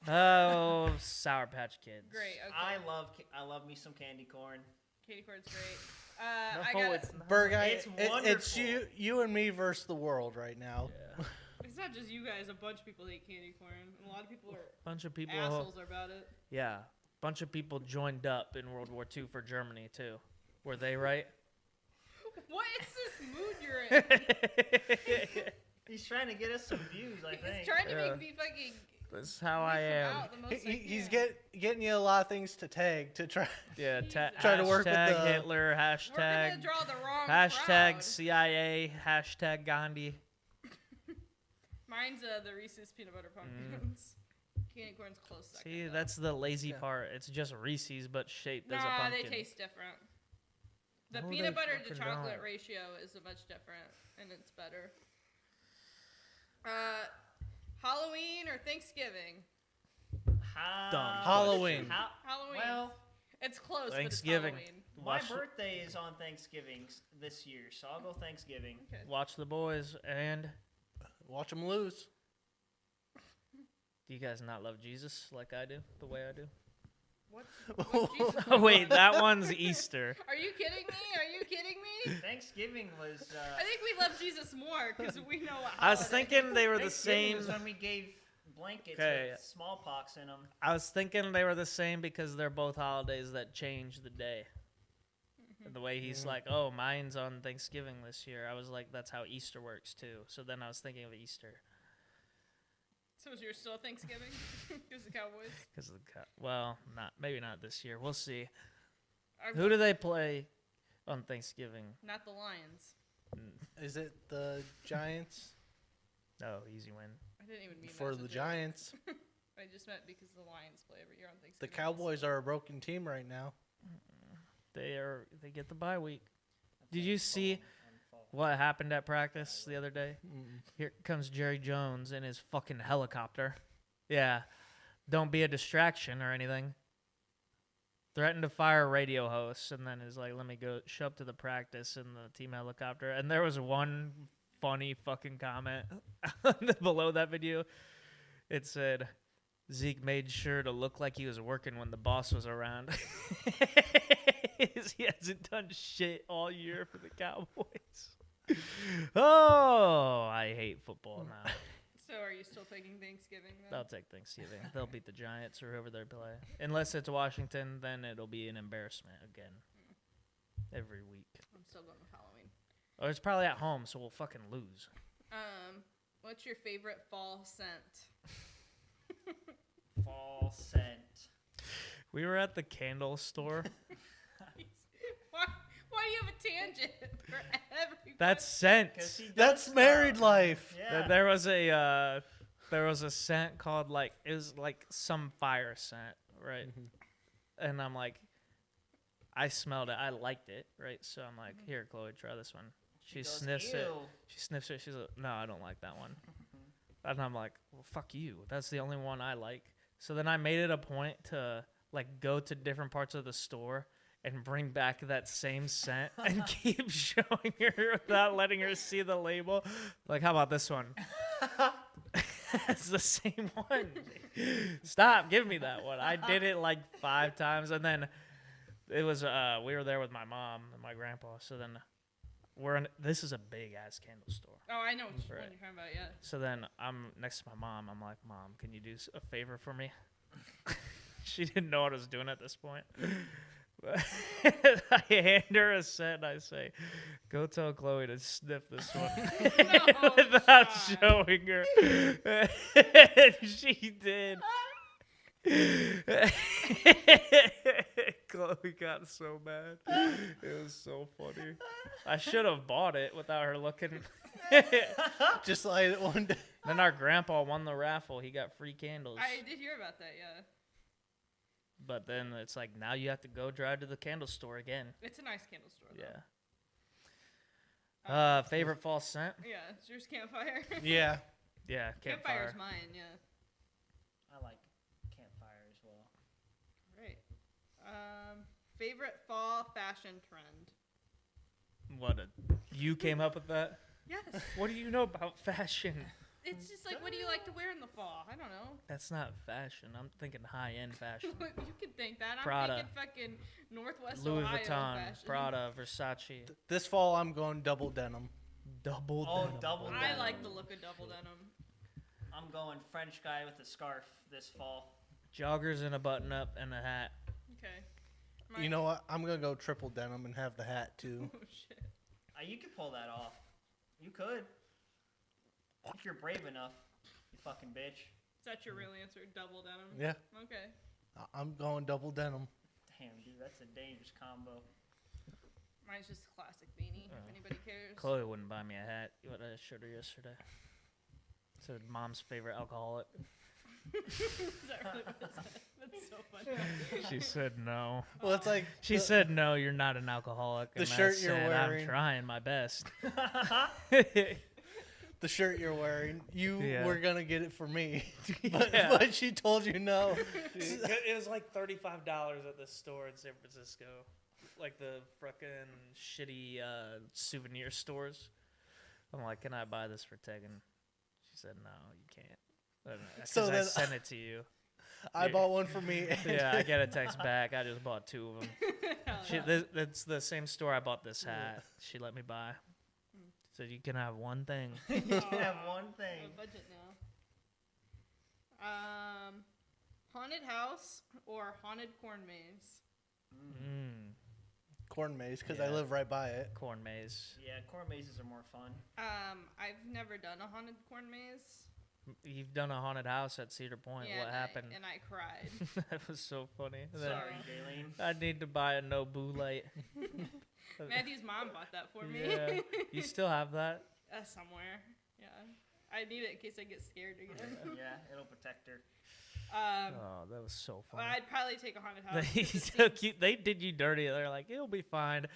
Oh, Sour Patch Kids. Great. Okay. I love me some candy corn. Candy corn's great. No, I got. it's not. Burgei, It's it's wonderful. you and me versus the world right now. Yeah. It's not just you guys. A bunch of people eat candy corn. And a lot of people are Bunch of people. assholes about it. Yeah. Bunch of people joined up in World War II for Germany, too. Were they right? What is this mood you're in? He's trying to get us some views, I think. He's trying to Yeah. make me fucking. That's how I leave them am. out the most I He's can. getting you a lot of things to tag to try. Yeah, Jesus. Try to work with hashtag the- Hitler, We're gonna hashtag draw the wrong hashtag crowd. CIA, hashtag Gandhi. Mine's the Reese's peanut butter pumpkins. Candy corn's close second. See, though. that's the lazy Yeah. part. It's just Reese's, but shaped as a Nah, pumpkin. they taste different. The No, peanut they butter to fucking chocolate don't. ratio is a much different, and it's better. Halloween or Thanksgiving? Dumb. Halloween. Halloween. Well, It's close, Thanksgiving. but it's Halloween. my Watch- birthday is on Thanksgiving this year, so I'll go Thanksgiving. Okay. Watch the boys. And Watch them lose. do you guys not love Jesus like I do, the way I do? What's Jesus Oh, wait, born? that one's Easter. Are you kidding me? Are you kidding me? Thanksgiving was. I think we love Jesus more because we know what I was holiday. thinking they were the Thanksgiving same. was when we gave blankets Okay. with smallpox in them. I was thinking they were the same because they're both holidays that change the day. The way he's like, oh, mine's on Thanksgiving this year. I was like, that's how Easter works too. So then I was thinking of Easter. So is yours still Thanksgiving? Because the Cowboys? Because of the well, maybe not this year. We'll see. I'm Who do they play on Thanksgiving? Not the Lions. Is it the Giants? Oh, easy win. I didn't even mean that For as a the joke. Giants. I just meant because the Lions play every year on The Thanksgiving. Cowboys are a broken team right now. They get the bye week. That's Did on you see fall. what happened at practice the other day? Mm-mm. Here comes Jerry Jones in his fucking helicopter. Yeah. Don't be a distraction or anything. Threatened to fire radio hosts and then is like, let me go show up to the practice in the team helicopter. And there was one funny fucking comment below that video. It said, Zeke made sure to look like he was working when the boss was around. He hasn't done shit all year for the Cowboys. Oh, I hate football now. So are you still taking Thanksgiving then? They'll take Thanksgiving. They'll beat the Giants or whoever they play. Unless it's Washington, then it'll be an embarrassment again. Every week. I'm still going with Halloween. Or it's probably at home, so we'll fucking lose. What's your favorite fall scent? Fall scent. We were at the candle store. Why do you have a tangent for every? That's scent. 'Cause he does That's married stuff. life. Yeah. There was a scent called like it was like some fire scent, right? And I'm like, I smelled it, I liked it, right? So I'm like, here, Chloe, try this one. She goes, sniffs it. "Ew." She sniffs it. She's like, no, I don't like that one. And I'm like, well, fuck you. That's the only one I like. So then I made it a point to like go to different parts of the store and bring back that same scent and keep showing her without letting her see the label. Like, how about this one? It's the same one. Stop, give me that one. I did it like 5 times, and then it was we were there with my mom and my grandpa. So then this is a big ass candle store. Oh, I know which one Right. you're talking about. Yeah. So then I'm next to my mom. I'm like, Mom, can you do a favor for me? She didn't know what I was doing at this point. I hand her a set and I say, go tell Chloe to sniff this one No, without stop. showing her. And she did. Chloe got so mad. It was so funny. I should have bought it without her looking. Just light it one day. Then our grandpa won the raffle. He got free candles. I did hear about that. Yeah. But then it's like, now you have to go drive to the candle store again. It's a nice candle store. Though. Yeah. Favorite fall scent? Yeah. Is yours campfire? Yeah. Yeah, Campfire's campfire. mine. Yeah. I like campfire as well. Right. Favorite fall fashion trend? You came up with that? Yes. What do you know about fashion? It's just like, what do you like to wear in the fall? I don't know. That's not fashion. I'm thinking high-end fashion. You can think that. I'm Prada. thinking fucking Northwest Louis Ohio Vuitton, fashion. Prada, Versace. This fall, I'm going double denim. Double Oh, denim. double I denim. like the look of double denim. I'm going French guy with a scarf this fall. Joggers and a button-up and a hat. Okay. You know what? I'm going to go triple denim and have the hat, too. Oh, shit. You could pull that off. You could. If you're brave enough, you fucking bitch. Is that your real answer? Double denim? Yeah. Okay. I'm going double denim. Damn, dude, that's a dangerous combo. Mine's just a classic beanie, if anybody cares. Chloe wouldn't buy me a hat. What I showed her yesterday. Said mom's favorite alcoholic. Is that really what it said? That's so funny. She said no. Well, it's like She said no, you're not an alcoholic. The and I shirt you're said, wearing. I'm trying my best. the shirt you're wearing. You Yeah. were going to get it for me. Yeah. But she told you no. It was like $35 at this store in San Francisco. Like the frickin' shitty souvenir stores. I'm like, can I buy this for Tegan? She said, no, you can't. Because So I then- sent it to you. I bought one for me. Yeah, I get a text back. I just bought 2 of them. That's the same store I bought this hat. She let me buy. Said you can have one thing. You can have one I thing. have a budget now. Haunted house or haunted corn maze? Corn maze, because I Yeah. live right by it. Corn maze. Yeah, corn mazes are more fun. I've never done a haunted corn maze. You've done a haunted house at Cedar Point. Yeah, What and happened? And I cried. That was so funny. And then Sorry, Jaylene. I need to buy a Nobu light. Matthew's mom bought that for me. Yeah. You still have that? Somewhere. Yeah. I need it in case I get scared again. Yeah, it'll protect her. Oh, that was so funny. I'd probably take a haunted house. They 'cause it took seems- you. They did you dirty. They're like, it'll be fine.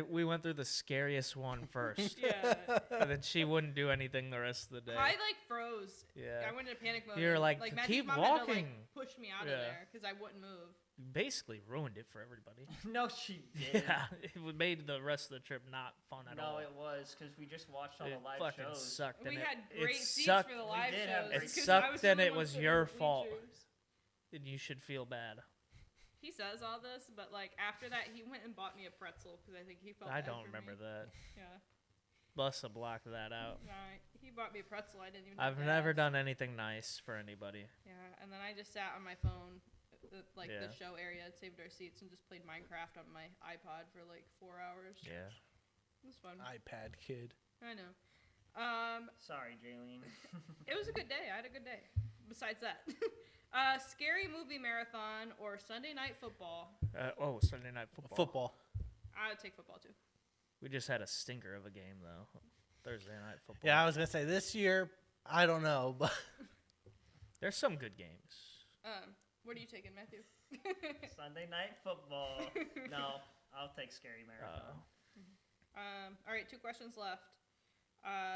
We went through the scariest one first, Yeah. and then she wouldn't do anything the rest of the day. I like froze. Yeah. I went into panic mode. You're and, like, Matthew's keep mom had to, walking. push me out Yeah. of there because I wouldn't move. You basically ruined it for everybody. No, she did. Yeah, it made the rest of the trip not fun at all. No, it was because we just watched all It the live fucking shows. sucked. We and had it great seats sucked. for the live did have shows. great It 'cause sucked I was and the it only one was sitting your in the fault. bleachers. And you should feel bad. He says all this, but after that, he went and bought me a pretzel because I think he felt. I bad don't for remember me. that. Yeah. Must have blocked that out. He bought me a pretzel. I didn't even. I've have to never ask. done anything nice for anybody. Yeah, and then I just sat on my phone, Yeah. the show area, saved our seats, and just played Minecraft on my iPod for 4 hours. Yeah. It was fun. iPad kid. I know. Sorry, Jaylene. It was a good day. I had a good day. Besides that, scary movie marathon or Sunday night football. Sunday night football. Football. I would take football too. We just had a stinker of a game though. Thursday night football. Yeah, I was gonna say this year. I don't know, but There's some good games. What are you taking, Matthew? Sunday night football. No, I'll take scary marathon. All right, 2 questions left.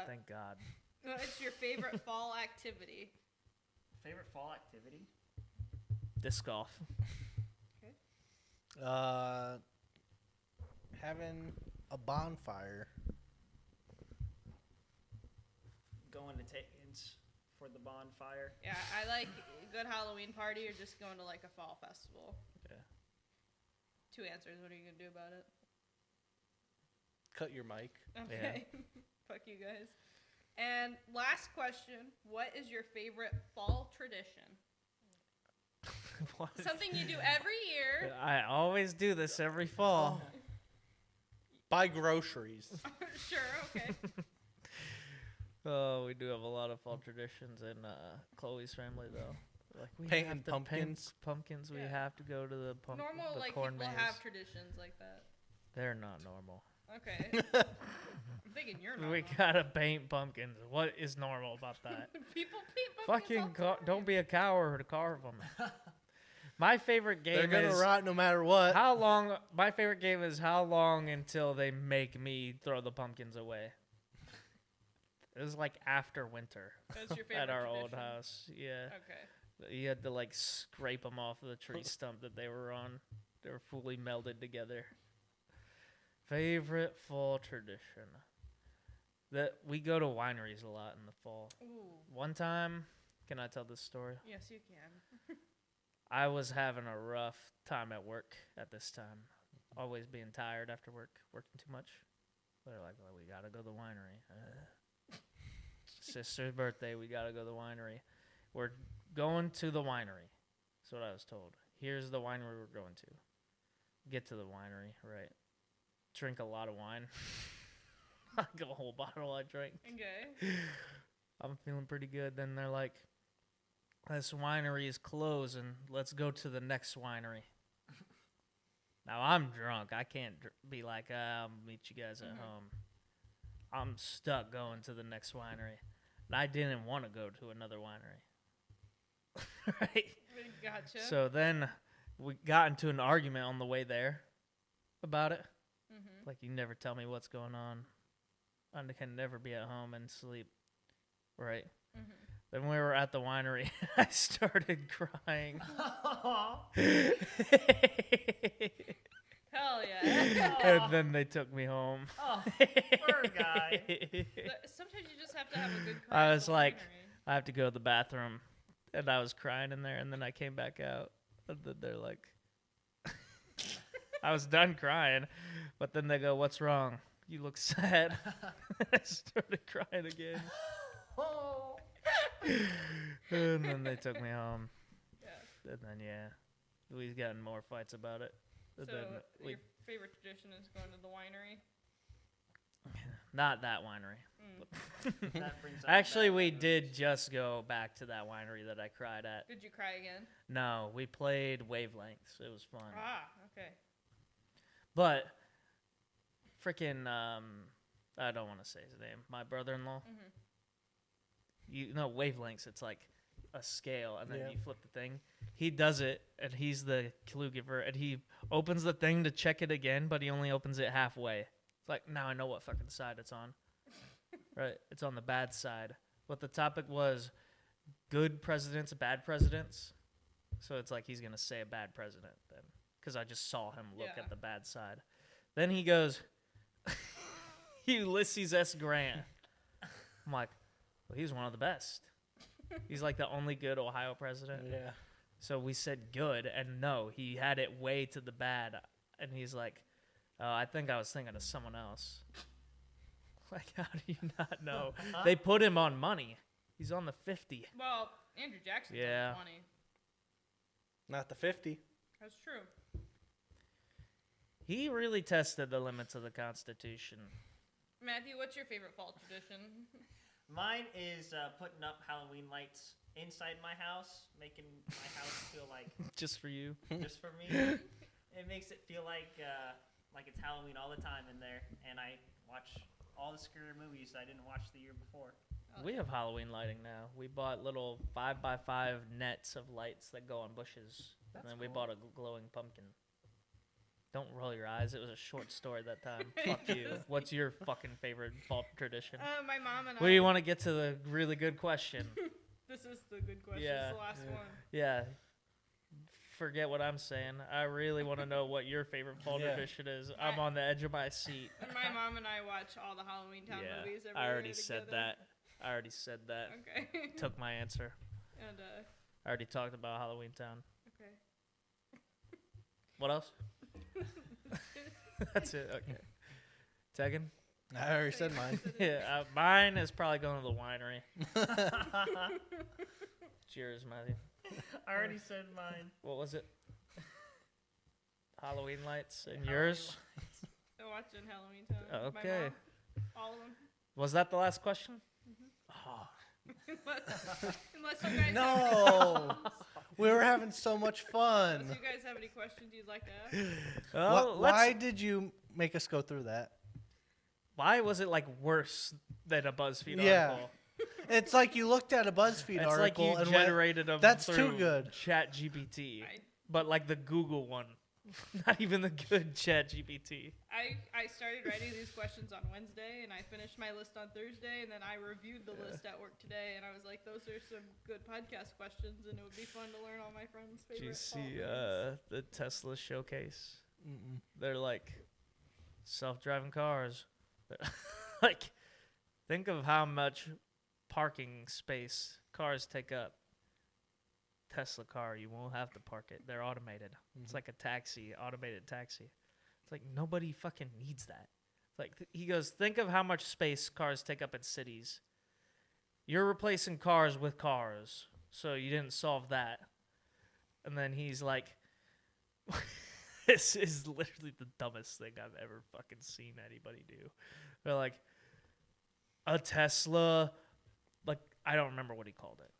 Thank God. What's your favorite fall activity? Favorite fall activity? Disc golf. having a bonfire. Going to Tegan's for the bonfire. Yeah, I like a good Halloween party or just going to a fall festival. Yeah. 2 answers. What are you gonna do about it? Cut your mic. Okay. Fuck you guys. And last question: what is your favorite fall tradition? What? Something you do every year. I always do this every fall. Buy groceries. Sure. Okay. Oh, we do have a lot of fall traditions in Chloe's family, though. We Painting have to pumpkins. paint pumpkins. We Yeah. have to go to the Normal the people corn maze. have traditions like that. They're not normal. Okay. I'm thinking you're not. We gotta paint pumpkins. What is normal about that? People paint pumpkins all the time. Don't be a coward to carve them. My favorite game They're gonna is rot no matter what. how long. My favorite game is how long until they make me throw the pumpkins away. It was after winter That's your favorite at our old tradition? house. Yeah, Okay. you had to scrape them off of the tree stump that they were on. They were fully melded together. Favorite fall tradition. That we go to wineries a lot in the fall. Ooh. One time, can I tell this story? Yes, you can. I was having a rough time at work at this time. Always being tired after work, working too much. They're like, well, we gotta go to the winery. Sister's birthday, we gotta go to the winery. We're going to the winery. That's what I was told. Here's the winery we're going to. Get to the winery, right? Drink a lot of wine. Like a whole bottle I drank. Okay. I'm feeling pretty good. Then they're like, this winery is closing. Let's go to the next winery. Now, I'm drunk. I can't be like, I'll meet you guys at home. I'm stuck going to the next winery. And I didn't want to go to another winery. Right? Gotcha. So then we got into an argument on the way there about it. Mm-hmm. You never tell me what's going on. I can never be at home and sleep. Right? Mm-hmm. Then we were at the winery. I started crying. Hell yeah. And then they took me home. Oh, poor guy. Sometimes you just have to have a good cry. I at was the like, winery. I have to go to the bathroom. and I was crying in there, and then I came back out, and then they're like, I was done crying, but then they go, "What's wrong? You look sad." I started crying again, and then they took me home, Yeah. and then we got in more fights about it. So And then your favorite tradition is going to the winery? not that winery. That brings up Actually, bad we memories. did just go back to that winery that I cried at. Did you cry again? No, we played Wavelengths. It was fun. Ah, okay. But freaking I don't want to say his name. My brother-in-law. Mhm. You know Wavelengths, it's like a scale and then Yeah. you flip the thing. He does it and he's the clue giver and he opens the thing to check it again, but he only opens it halfway. It's like, now I know what fucking side it's on. Right? It's on the bad side. What the topic was, good presidents, bad presidents. So it's like he's going to say a bad president then. Because I just saw him look Yeah. at the bad side. Then he goes, Ulysses S. Grant. I'm like, well, he's one of the best. He's like the only good Ohio president. Yeah. So we said good, and no, he had it way to the bad. And he's like, oh, I think I was thinking of someone else. Like, how do you not know? They put him on money. He's on the 50. Well, Andrew Jackson's Yeah. on 20. Not the 50. That's true. He really tested the limits of the Constitution. Matthew, what's your favorite fall tradition? Mine is putting up Halloween lights inside my house, making my house feel like Just for you. just for me. It makes it feel like it's Halloween all the time in there, and I watch all the scary movies I didn't watch the year before. Oh, We yeah. have Halloween lighting now. We bought little 5x5 nets of lights that go on bushes. That's and then we cool. bought a glowing pumpkin. Don't roll your eyes. It was a short story that time. Fuck you. What's your fucking favorite fall tradition? My mom and Well, I. you want to get to the really good question. This is the good question. Yeah. It's the last one. Yeah. Forget what I'm saying. I really want to know what your favorite fall Yeah. tradition is. I'm on the edge of my seat. And my mom and I watch all the Halloween Town Yeah, movies every I year already said together. that. I already said that. Okay. Took my answer. And I already talked about Halloween Town. okay. What else? That's it. Okay. Tegan? I already said mine. Yeah, mine is probably going to the winery. Cheers, Matthew. I already said mine. What was it? Halloween lights. And Halloween yours? So watching Halloween Town. My Okay. mom, all of them. Was that the last question? Unless you guys have any No. questions. We were having so much fun. Unless you guys have any questions you'd like to ask. Well, Why did you make us go through that? Why was it like worse than a BuzzFeed Yeah. article? It's like you looked at a BuzzFeed It's like article you and went, generated them "That's too through good." Chat GPT, I- but like the Google one, not even the good Chat GPT. I started writing these questions on Wednesday, and I finished my list on Thursday, and then I reviewed the list at work today, and I was like, those are some good podcast questions, and it would be fun to learn all my friends' favorite Did you fall see things. the Tesla showcase? Mm-mm. They're like self-driving cars. Like, think of how much parking space cars take up. Tesla car, you won't have to park it. They're automated. It's like a taxi, automated taxi. It's like nobody fucking needs that. It's like he goes, think of how much space cars take up in cities. You're replacing cars with cars, so you didn't solve that. And then he's like, this is literally the dumbest thing I've ever fucking seen anybody do. They're like, a Tesla, like, I don't remember what he called it.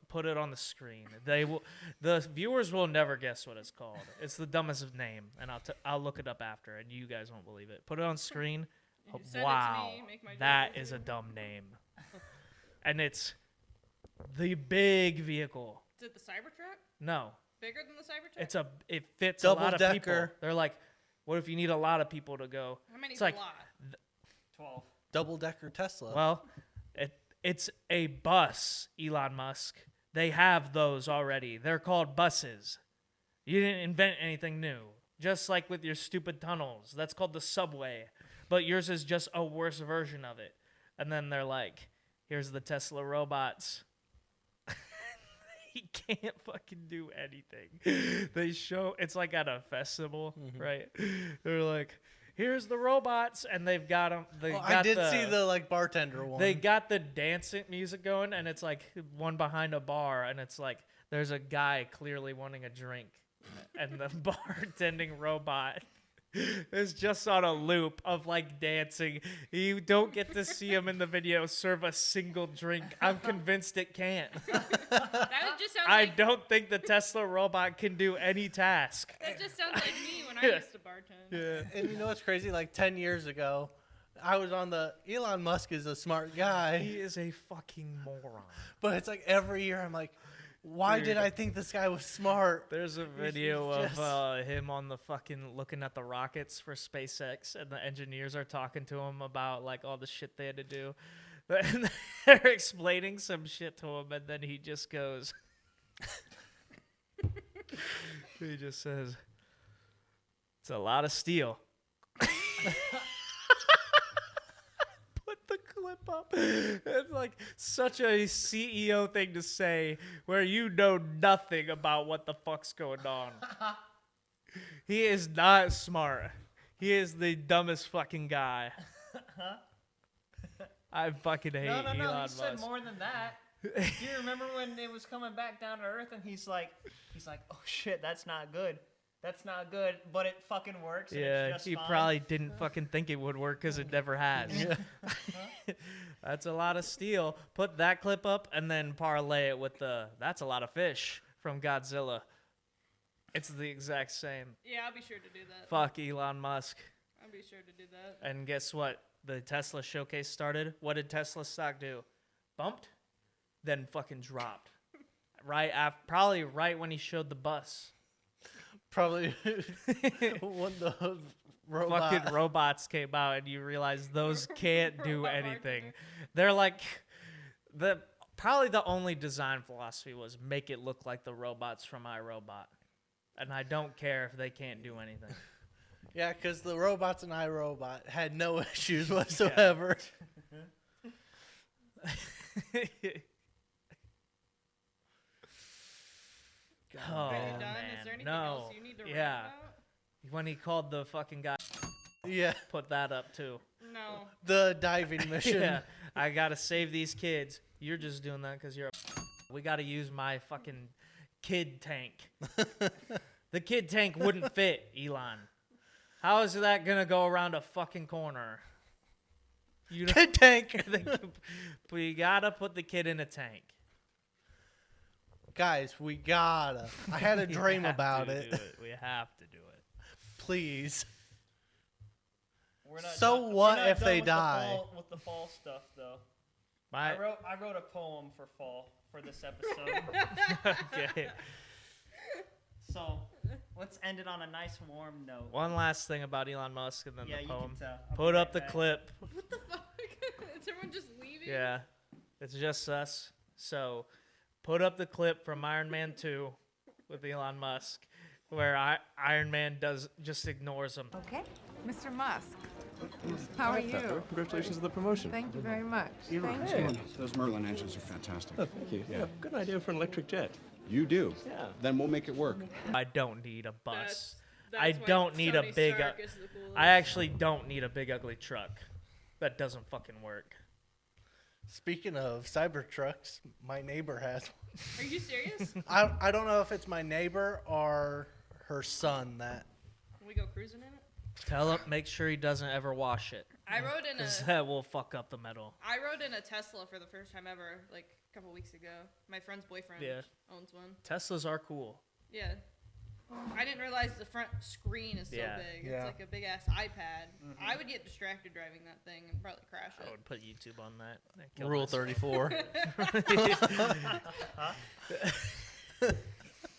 Put it on the screen. The viewers will never guess what it's called. It's the dumbest of name, and I'll look it up after, and you guys won't believe it. Put it on screen. You send it to Wow, me, make my job that is a easier. dumb name. And it's the big vehicle. Is it the Cybertruck? No, Bigger than the Cybertruck? it fits a lot of people. Double-decker. They're like, what if you need a lot of people to go? How many It's is like, a lot? 12. Double-decker Tesla. well, it's a bus, Elon Musk. They have those already. They're called buses. You didn't invent anything new. Just like with your stupid tunnels. That's called the subway. But yours is just a worse version of it. And then they're like, here's the Tesla robots. he can't fucking do anything. They show it's like at a festival, right? They're like, here's the robots, and they've got them. I did see the like bartender one. They got the dancing music going, and it's like one behind a bar, and it's like there's a guy clearly wanting a drink, and the bartending robot is just on a loop of like dancing. You don't get to see him in the video serve a single drink. I'm convinced it can't. That just sounds I like don't think the Tesla robot can do any task. that just sounds like me when I used to bartend. Yeah. And you know what's crazy? Like 10 years ago, I was on the Elon Musk is a smart guy, He is a fucking moron. but it's like every year I'm like, why Dude. did I think this guy was smart? There's a video of him on the fucking looking at the rockets for SpaceX, and the engineers are talking to him about like all the shit they had to do. And they're explaining some shit to him, and then he just goes, he just says, "It's a lot of steel." Put the clip up. It's like such a CEO thing to say where you know nothing about what the fuck's going on. He is not smart. He is the dumbest fucking guy. I fucking hate Elon He Musk. said more than that. Do you remember when it was coming back down to earth and he's like, oh shit, that's not good. That's not good, but it fucking works. And Yeah, it's just he fine. probably didn't fucking think it would work because it never has. That's a lot of steel. Put that clip up and then parlay it with that's a lot of fish from Godzilla. It's the exact same. Yeah, I'll be sure to do that. Fuck Elon Musk. I'll be sure to do that. And guess what? The Tesla showcase started. What did Tesla stock do? Bumped, then fucking dropped. Probably right when he showed the bus. Probably when the Fucking robots came out, and you realize those can't do Robot anything. bartender. They're like probably the only design philosophy was make it look like the robots from iRobot, and I don't care if they can't do anything. Yeah, because the robots in iRobot had no issues whatsoever. Oh, Are you done? man. Is there anything No. else you need to rant Yeah. about? When he called the fucking guy, Yeah, put that up too. No. the diving mission. Yeah, I gotta save these kids. You're just doing that because you're we gotta use my fucking kid tank. The kid tank wouldn't fit, Elon. How is that gonna go around a fucking corner? You know, Kid tank. we gotta put the kid in a tank. Guys, we gotta. I had a We dream have about to it. do We have to do it. Please. We're not So done- we're what not if done they with the die? with the fall stuff, though. My, I wrote a poem for fall for this episode. okay. So let's end it on a nice warm note. One last thing about Elon Musk and then Yeah, the you poem. can tell. I'll Put be up right the back. clip. What the fuck? Is everyone just leaving? Yeah, it's just us. So, put up the clip from Iron Man 2 with Elon Musk, where Iron Man just ignores him. Okay, Mr. Musk. How are you? Congratulations on the promotion. Thank you very much. Thank Hey, you. those Merlin engines are fantastic. Oh, thank you. Yeah, good idea for an electric jet. You do. Yeah. Then we'll make it work. I don't need a bus. That's I why don't need a Tony big. Stark is the coolest. I actually don't need a big ugly truck. That doesn't fucking work. Speaking of Cybertrucks, my neighbor has one. Are you serious? I don't know if it's my neighbor or her son that. Can we go cruising in it? Tell him, make sure he doesn't ever wash it, I rode in because a that will fuck up the metal. I rode in a Tesla for the first time ever, like a couple weeks ago. My friend's boyfriend Yeah. owns one. Teslas are cool. Yeah. I didn't realize the front screen is so Yeah. big. Yeah. It's like a big ass iPad. I would get distracted driving that thing and probably crash I it. would put YouTube on that. and kill Rule myself. 34.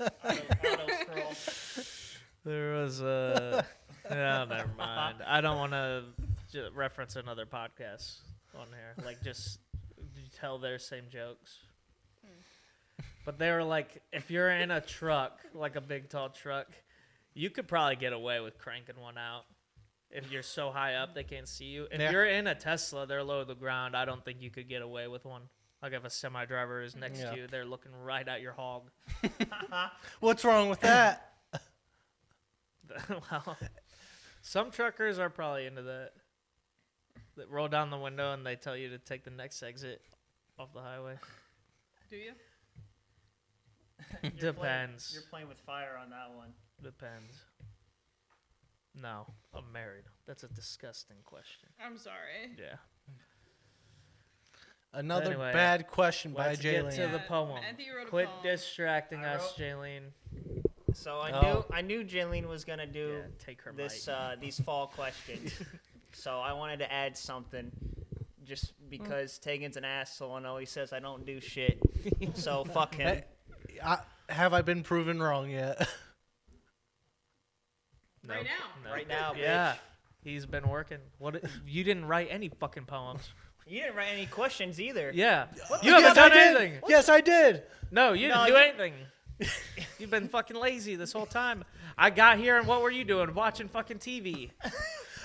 Auto scroll. There was a. Yeah, never mind. I don't want to reference another podcast on here. Like, just tell their same jokes. But they were like, if you're in a truck, like a big tall truck, you could probably get away with cranking one out. If you're so high up they can't see you. If Yeah. you're in a Tesla, they're low to the ground. I don't think you could get away with one. Like if a semi driver is next Yeah. to you, they're looking right at your hog. What's wrong with that? Well, some truckers are probably into that. That roll down the window and they tell you to take the next exit off the highway. Do you? Depends. You're playing with fire on that one. Depends. No, I'm married. That's a disgusting question. I'm sorry. Yeah. Another Anyway, bad question by Let's get Jaylene. to the Yeah, poem. Matthew wrote a Quit poem. distracting I us, wrote- Jaylene. So Oh. I knew Jaylene was gonna do Yeah, take her this mic. these fall questions. So I wanted to add something, just because Tegan's an asshole and always says I don't do shit. So fuck him. Hey, have I been proven wrong yet? No. Right now. Right now, bitch. Yeah. He's been working. What? You didn't write any fucking poems. You didn't write any questions either. Yeah. You Yes, haven't done I did. anything. Yes, I did. No, you No, didn't do you- anything. You've been fucking lazy this whole time. I got here and what were you doing? Watching fucking TV.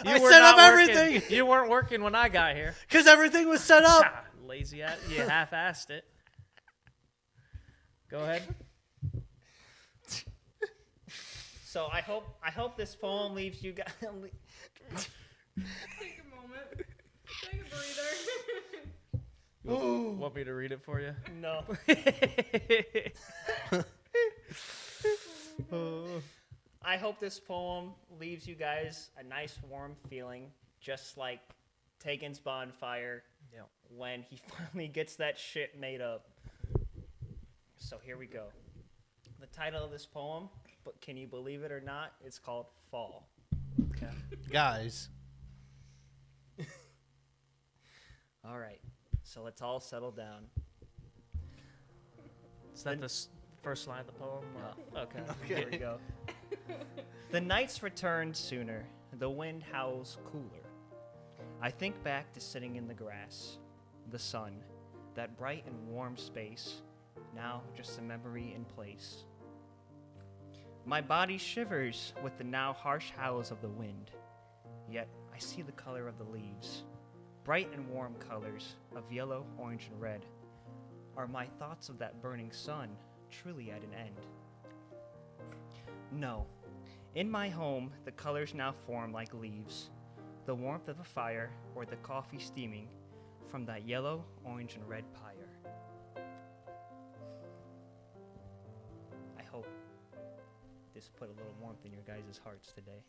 You I were set not up working. everything. You weren't working when I got here. Because everything was set up. Ah, lazy at you half-assed it. Go ahead. So I hope this poem leaves you guys. Take a moment. Take a breather. Want me to read it for you? No. I hope this poem leaves you guys a nice warm feeling, just like Tegan's bonfire when he finally gets that shit made up. So here we go. The title of this poem, but can you believe it or not, it's called Fall. Okay. Guys, All right, so let's all settle down. Is that the first line of the poem? Or- Okay. Here we go. The nights return sooner. The wind howls cooler. I think back to sitting in the grass, the sun, that bright and warm space, now just a memory in place. My body shivers with the now harsh howls of the wind, yet I see the color of the leaves. Bright and warm colors of yellow, orange, and red. Are my thoughts of that burning sun truly at an end? No. In my home, the colors now form like leaves, the warmth of a fire or the coffee steaming from that yellow, orange, and red pyre. I hope this put a little warmth in your guys' hearts today.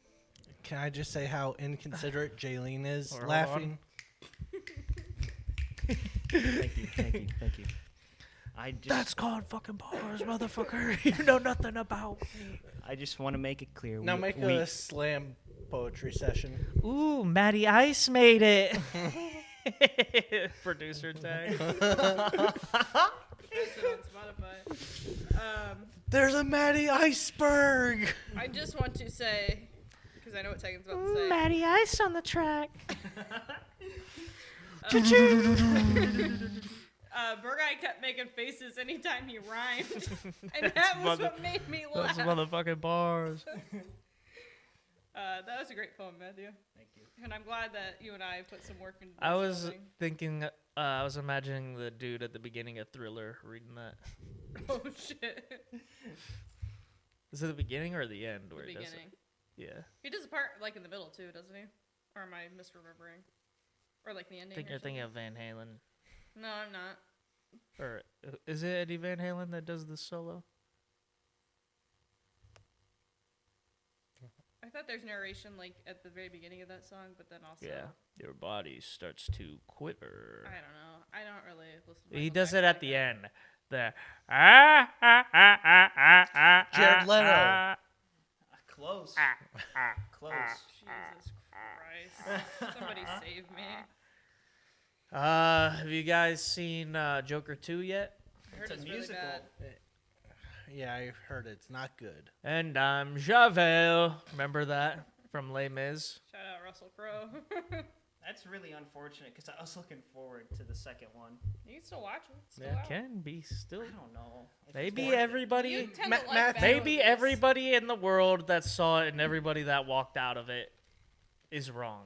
can I just say how inconsiderate Jaylene is Hold on. laughing? Thank you, thank you, thank you. I just, That's called fucking bars, motherfucker. You know nothing about me. I just want to make it clear. Now make a slam poetry session. Ooh, Matty Ice made it. Producer tag. That's it on Spotify. There's a Matty iceberg. I just want to say, because I know what Tegan's about to say. Matty Ice on the track. Burgei kept making faces anytime he rhymed, and that was what made me laugh. Those motherfucking bars. That was a great poem, Matthew. Thank you. And I'm glad that you and I put some work into this. I was building. thinking, I was imagining the dude at the beginning of Thriller reading that. Oh shit. Is it the beginning or the end? The Where he does it? beginning. Yeah. He does a part like in the middle too, doesn't he? Or am I misremembering? Or like the ending? I think or you're thinking something? of Van Halen. No, I'm not. Or is it Eddie Van Halen that does the solo? I thought there's narration like at the very beginning of that song, but then also Yeah. Your body starts to quiver. I don't know. I don't really listen to He Michael does Jackson it at like the that. end. The Jared Leto. Close. Close. Jesus Christ. Somebody save me. Have you guys seen Joker 2 yet? I heard It's a it's really musical. bad. Yeah, I heard it's not good. And I'm Javel. Remember that from Les Mis? Shout out Russell Crowe. That's really unfortunate because I was looking forward to the second one. You can still watch it. It's still It out. can be still. I don't know. if it's Maybe worth it. You everybody. tend to Ma- like Matt- bad Maybe movies. everybody in the world that saw it and everybody that walked out of it is wrong,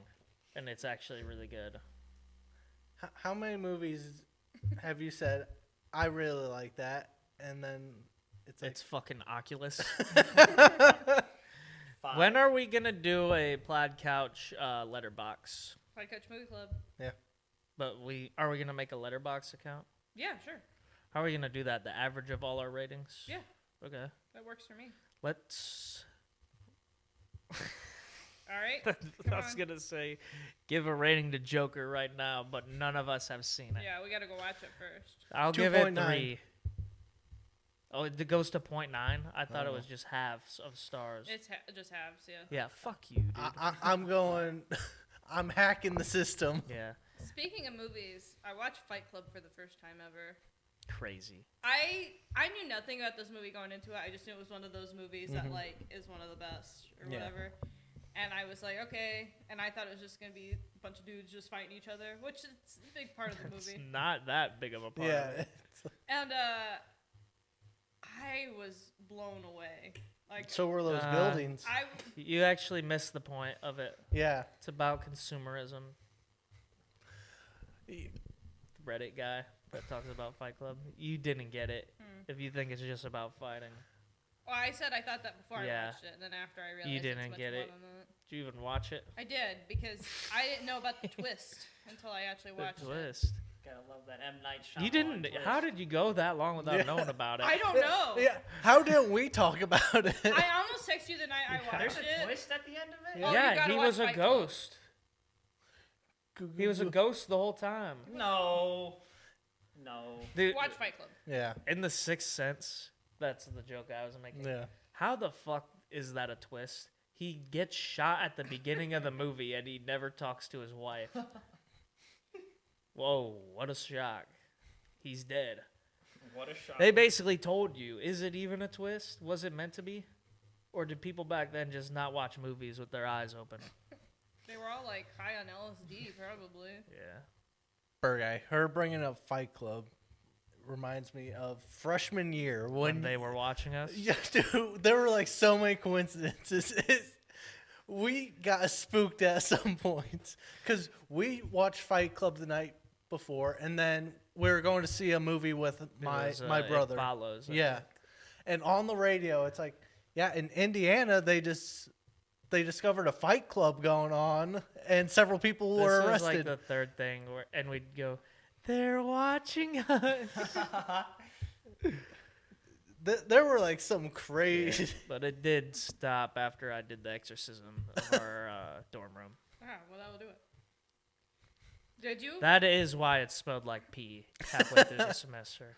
and it's actually really good. How many movies have you said, I really like that, and then it's like, It's fucking Oculus. Five. When are we gonna do a Plaid Couch letterbox? Plaid Couch Movie Club. But are we gonna make a letterbox account? Yeah, sure. How are we gonna do that? The average of all our ratings? Yeah. Okay. That works for me. Let's. All right. I was gonna say, give a rating to Joker right now, but none of us have seen it. Yeah, we gotta go watch it first. I'll give it 2.9. 3. Oh, it goes to 0.9. I thought it Oh. was just halves of stars. It's just halves, yeah. Yeah, fuck you, dude. I'm going, I'm hacking the system. Yeah, Speaking of movies, I watched Fight Club for the first time ever. crazy. I knew nothing about this movie going into it. I just knew it was one of those movies that like is one of the best or Yeah. whatever. And I was like, okay. And I thought it was just gonna be a bunch of dudes just fighting each other, which is a big part of the It's movie. not that big of a part. Yeah. Of it. And I was blown away. Like So were those buildings. I You actually missed the point of it. Yeah. It's about consumerism. The Reddit guy that talks about Fight Club. You didn't get it if you think it's just about fighting. well, I said I thought that before I Yeah. watched it, and then after I realized You it's didn't much get more it. than that. Did you even watch it? I did because I didn't know about the twist until I actually watched The it. twist. Gotta love that M. Night Shyamalan You didn't. twist. How did you go that long without Yeah. knowing about it? I don't know. Yeah. How didn't we talk about it? I almost texted you the night I watched There's it. a twist at the end of it? Oh, you Yeah, gotta he watch was a Fight Club. ghost. He was a ghost the whole time. No. Dude, Watch Fight Club. Yeah. in The Sixth Sense, that's the joke I was making. Yeah. How the fuck is that a twist? He gets shot at the beginning of the movie and he never talks to his wife. Whoa, what a shock. He's dead. What a shock. They basically told you, is it even a twist? Was it meant to be? Or did people back then just not watch movies with their eyes open? They were all like high on LSD, probably. Yeah. Burgei, her bringing up Fight Club reminds me of freshman year When they were watching us? Yeah, dude, there were like so many coincidences. We got spooked at some points because we watched Fight Club the night before, and then we were going to see a movie with my was, my It brother. Follows. I Yeah, think. and on the radio, it's like, yeah, in Indiana, they discovered a Fight Club going on, and several people were This was arrested. like the third thing, and we'd go, they're watching us. There were like some crazy. But it did stop after I did the exorcism of our dorm room. Ah, well, that will do it. Did you? That is why it smelled like pee halfway through the semester.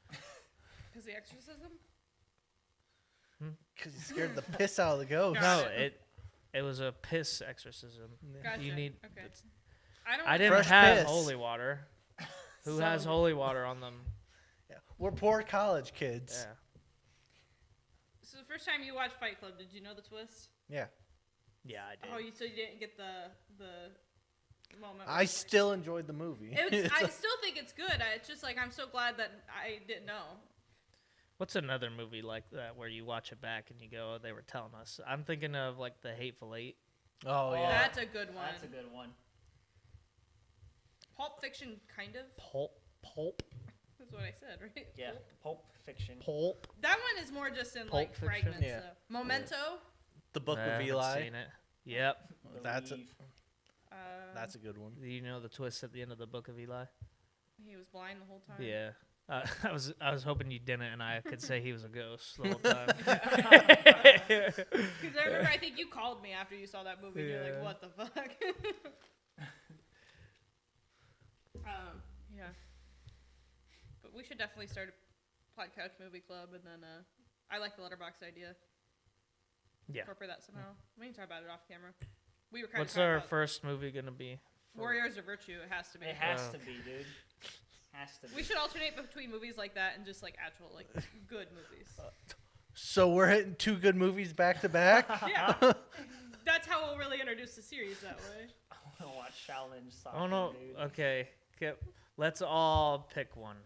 Because the exorcism? Because you scared the piss out of the ghost. No, Got it was a piss exorcism. Gotcha. You need. Okay. it's- I don't. I didn't Fresh have piss. holy water. Who So- has holy water on them? Yeah. We're poor college kids. Yeah. So the first time you watched Fight Club, did you know the twist? Yeah. Yeah, I did. Oh, so you didn't get the moment. I still enjoyed the movie. I still think it's good. It's just like I'm so glad that I didn't know. What's another movie like that where you watch it back and you go, oh, they were telling us? I'm thinking of like The Hateful Eight. Oh yeah. That's a good one. That's a good one. Pulp Fiction, kind of. Pulp. That's what I said, right? Yeah. Pulp Fiction. Pulp. That one is more just in Pulp like Fiction? fragments. Yeah. Though. Memento. The Book I of haven't Eli. seen it. Yep. That's a, Believe. that's a good one. Do you know the twist at the end of the Book of Eli? He was blind the whole time. Yeah. I was hoping you didn't, and I could say he was a ghost the whole time. Because I remember, I think you called me after you saw that movie. And you're Yeah. like, "What the fuck?" Yeah. But we should definitely start a Plaid Couch movie club, and then I like the letterbox idea. Yeah. Incorporate that somehow. We can talk about it off camera. We were kind What's of talking our about first movie gonna be? Warriors of Virtue. It has to be. It has Wow. to be, dude. Has to be. We should alternate between movies like that and just like actual like good movies. So we're hitting two good movies back to back. Yeah. That's how we'll really introduce the series that way. I want to watch Challenge Soccer, Oh no. dude. Okay. Let's all pick one.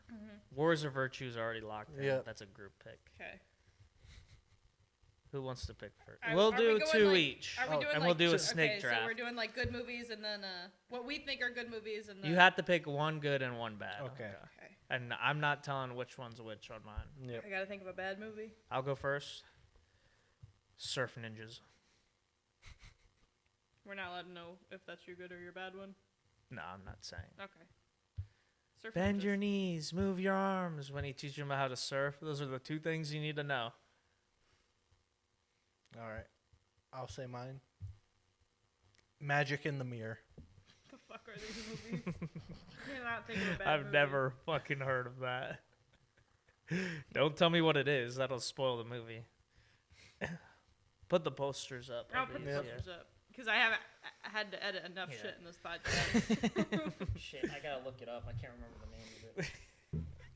Wars of Virtue is already locked in. Yeah. That's a group pick. Okay. Who wants to pick first? Are- We'll are we do going, 2 like- each. Are we doing and like, we'll do a okay, snake so draft. we're doing like good movies and then what we think are good movies and then You have to pick one good and one bad. Okay. Okay. And I'm not telling which one's which on mine. Yep. I gotta think of a bad movie. I'll go first. Surf Ninjas. We're not allowed to know if that's your good or your bad one. No, I'm not saying. Okay. Surf Bend Ninjas. your knees, move your arms when he teaches them how to surf. Those are the 2 things you need to know. All right. I'll say mine. Magic in the Mirror. What the fuck are these movies? You're not thinking of a bad I've movie. never fucking heard of that. Don't tell me what it is. That'll spoil the movie. Put the posters up. I'll at put the least, posters up because I had to edit enough Yeah. shit in this podcast. Shit, I gotta look it up. I can't remember the name of it.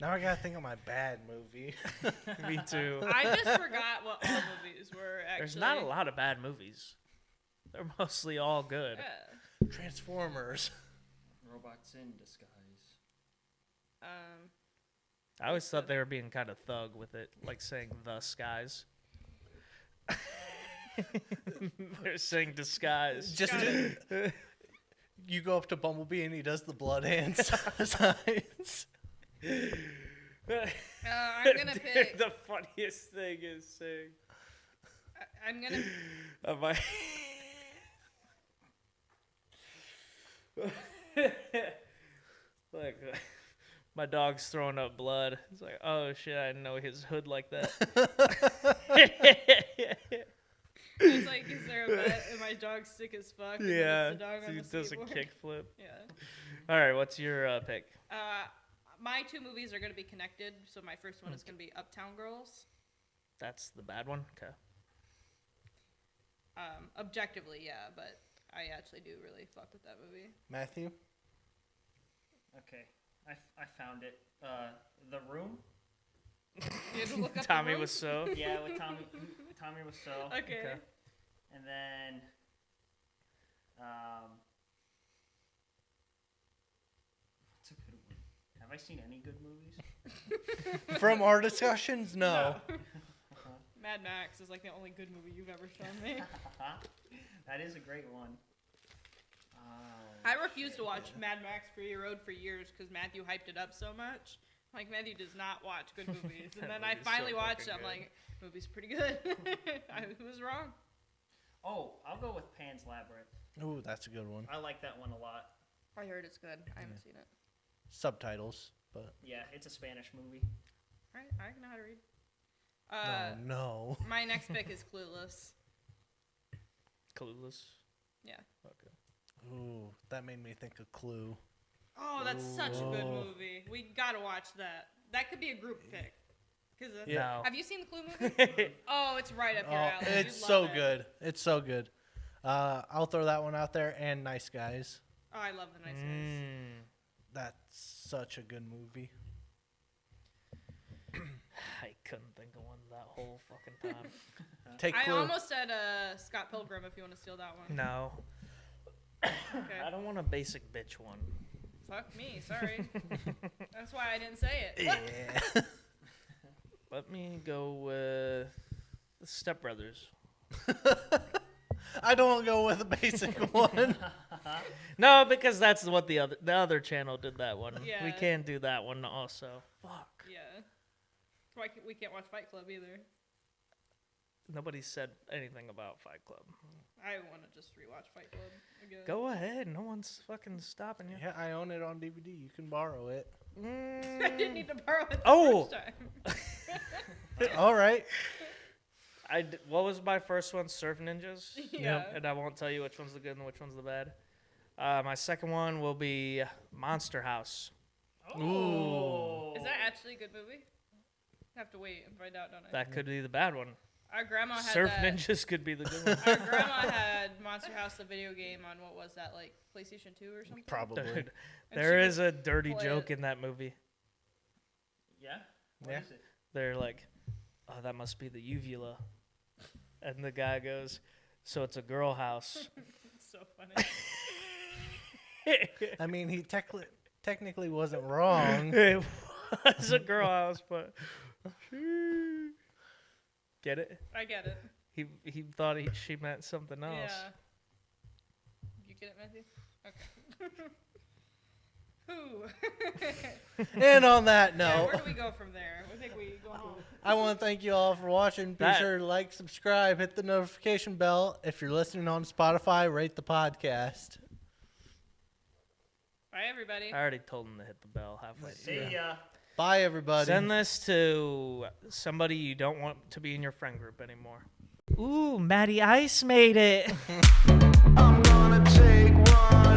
Now I gotta think of my bad movie. Yeah. Me too. I just forgot what all movies were actually. There's not a lot of bad movies. They're mostly all good. Yeah. Transformers. Robots in disguise. I always thought they were being kind of thug with it, like saying the skies. They're saying disguise. Just you go up to Bumblebee and he does the blood hand signs. I'm gonna pick. The funniest thing is saying. I'm gonna. My like my dog's throwing up blood. It's like, oh shit, I didn't know his hood like that. It's like, is there a bet? And my dog's sick as fuck. And then Yeah, it's the dog on he the does a skateboard. kickflip. Yeah. All right, what's your pick? My 2 movies are gonna be connected. So my first one is gonna be Uptown Girls. That's the bad one. Okay. Objectively, yeah, but I actually do really fuck with that movie. Matthew? Okay, I found it. The Room. You had to look up the Tommy room? was so. Yeah, with Tommy Wiseau. Okay. Okay. And then, what's a good one? Have I seen any good movies? From our discussions, no. Mad Max is like the only good movie you've ever shown me. That is a great one. I refused to watch Mad Max Fury Road for years because Matthew hyped it up so much. Like, Matthew does not watch good movies. And That then I movie's so finally watched it. fucking I'm good. like, movie's pretty good. I was wrong. Oh, I'll go with Pan's Labyrinth. Ooh, that's a good one. I like that one a lot. I heard it's good. I haven't seen it. Subtitles, but Yeah, it's a Spanish movie. Alright, I know how to read. no. My next pick is Clueless. Clueless. Yeah. Okay. Ooh, that made me think of Clue. Oh, that's such a good Whoa. movie. We gotta watch that. That could be a group pick. Cause No. have you seen the Clue movie? Oh, it's right up your alley. It's You'd so love it. good. It's so good. I'll throw that one out there. And Nice Guys. Oh, I love the Nice Guys. That's such a good movie. I couldn't think of one that whole fucking time. Take I Clue. almost said Scott Pilgrim if you want to steal that one. No. Okay. I don't want a basic bitch one. Fuck me, sorry. That's why I didn't say it. Yeah. Let me go with the Step Brothers. I don't go with a basic one. No, because that's what the other channel did that one. We Yeah. can't do that one also. Fuck. Yeah. That's why we can't watch Fight Club either. Nobody said anything about Fight Club. I want to just rewatch Fight Club again. Go ahead. No one's fucking stopping you. Yeah, I own it on DVD. You can borrow it. I didn't need to borrow it the Oh! first time. All right. What was my first one? Surf Ninjas? Yeah. And I won't tell you which one's the good and which one's the bad. My second one will be Monster House. Oh. Is that actually a good movie? I have to wait and find out, don't I? That could be the bad one. Our grandma had Surf that. Ninjas could be the good one. Our grandma had Monster House, the video game, on what was that, like PlayStation 2 or something? Probably. Dude, And there she is a dirty play joke it. in that movie. Yeah? What Yeah. is it? They're like, oh, that must be the uvula. And the guy goes, so it's a girl house. It's so funny. I mean, he technically wasn't wrong. It was a girl house, but. Get it? I get it. He thought she meant something else. Yeah. You get it, Matthew? Okay. Who? And on that Yeah, note, where do we go from there? I think we go home. I want to thank you all for watching. Be sure to like, subscribe, hit the notification bell. If you're listening on Spotify, rate the podcast. Bye, everybody. I already told him to hit the bell halfway. See ya. Bye, everybody. Send this to somebody you don't want to be in your friend group anymore. Ooh, Matty Ice made it. I'm gonna take one.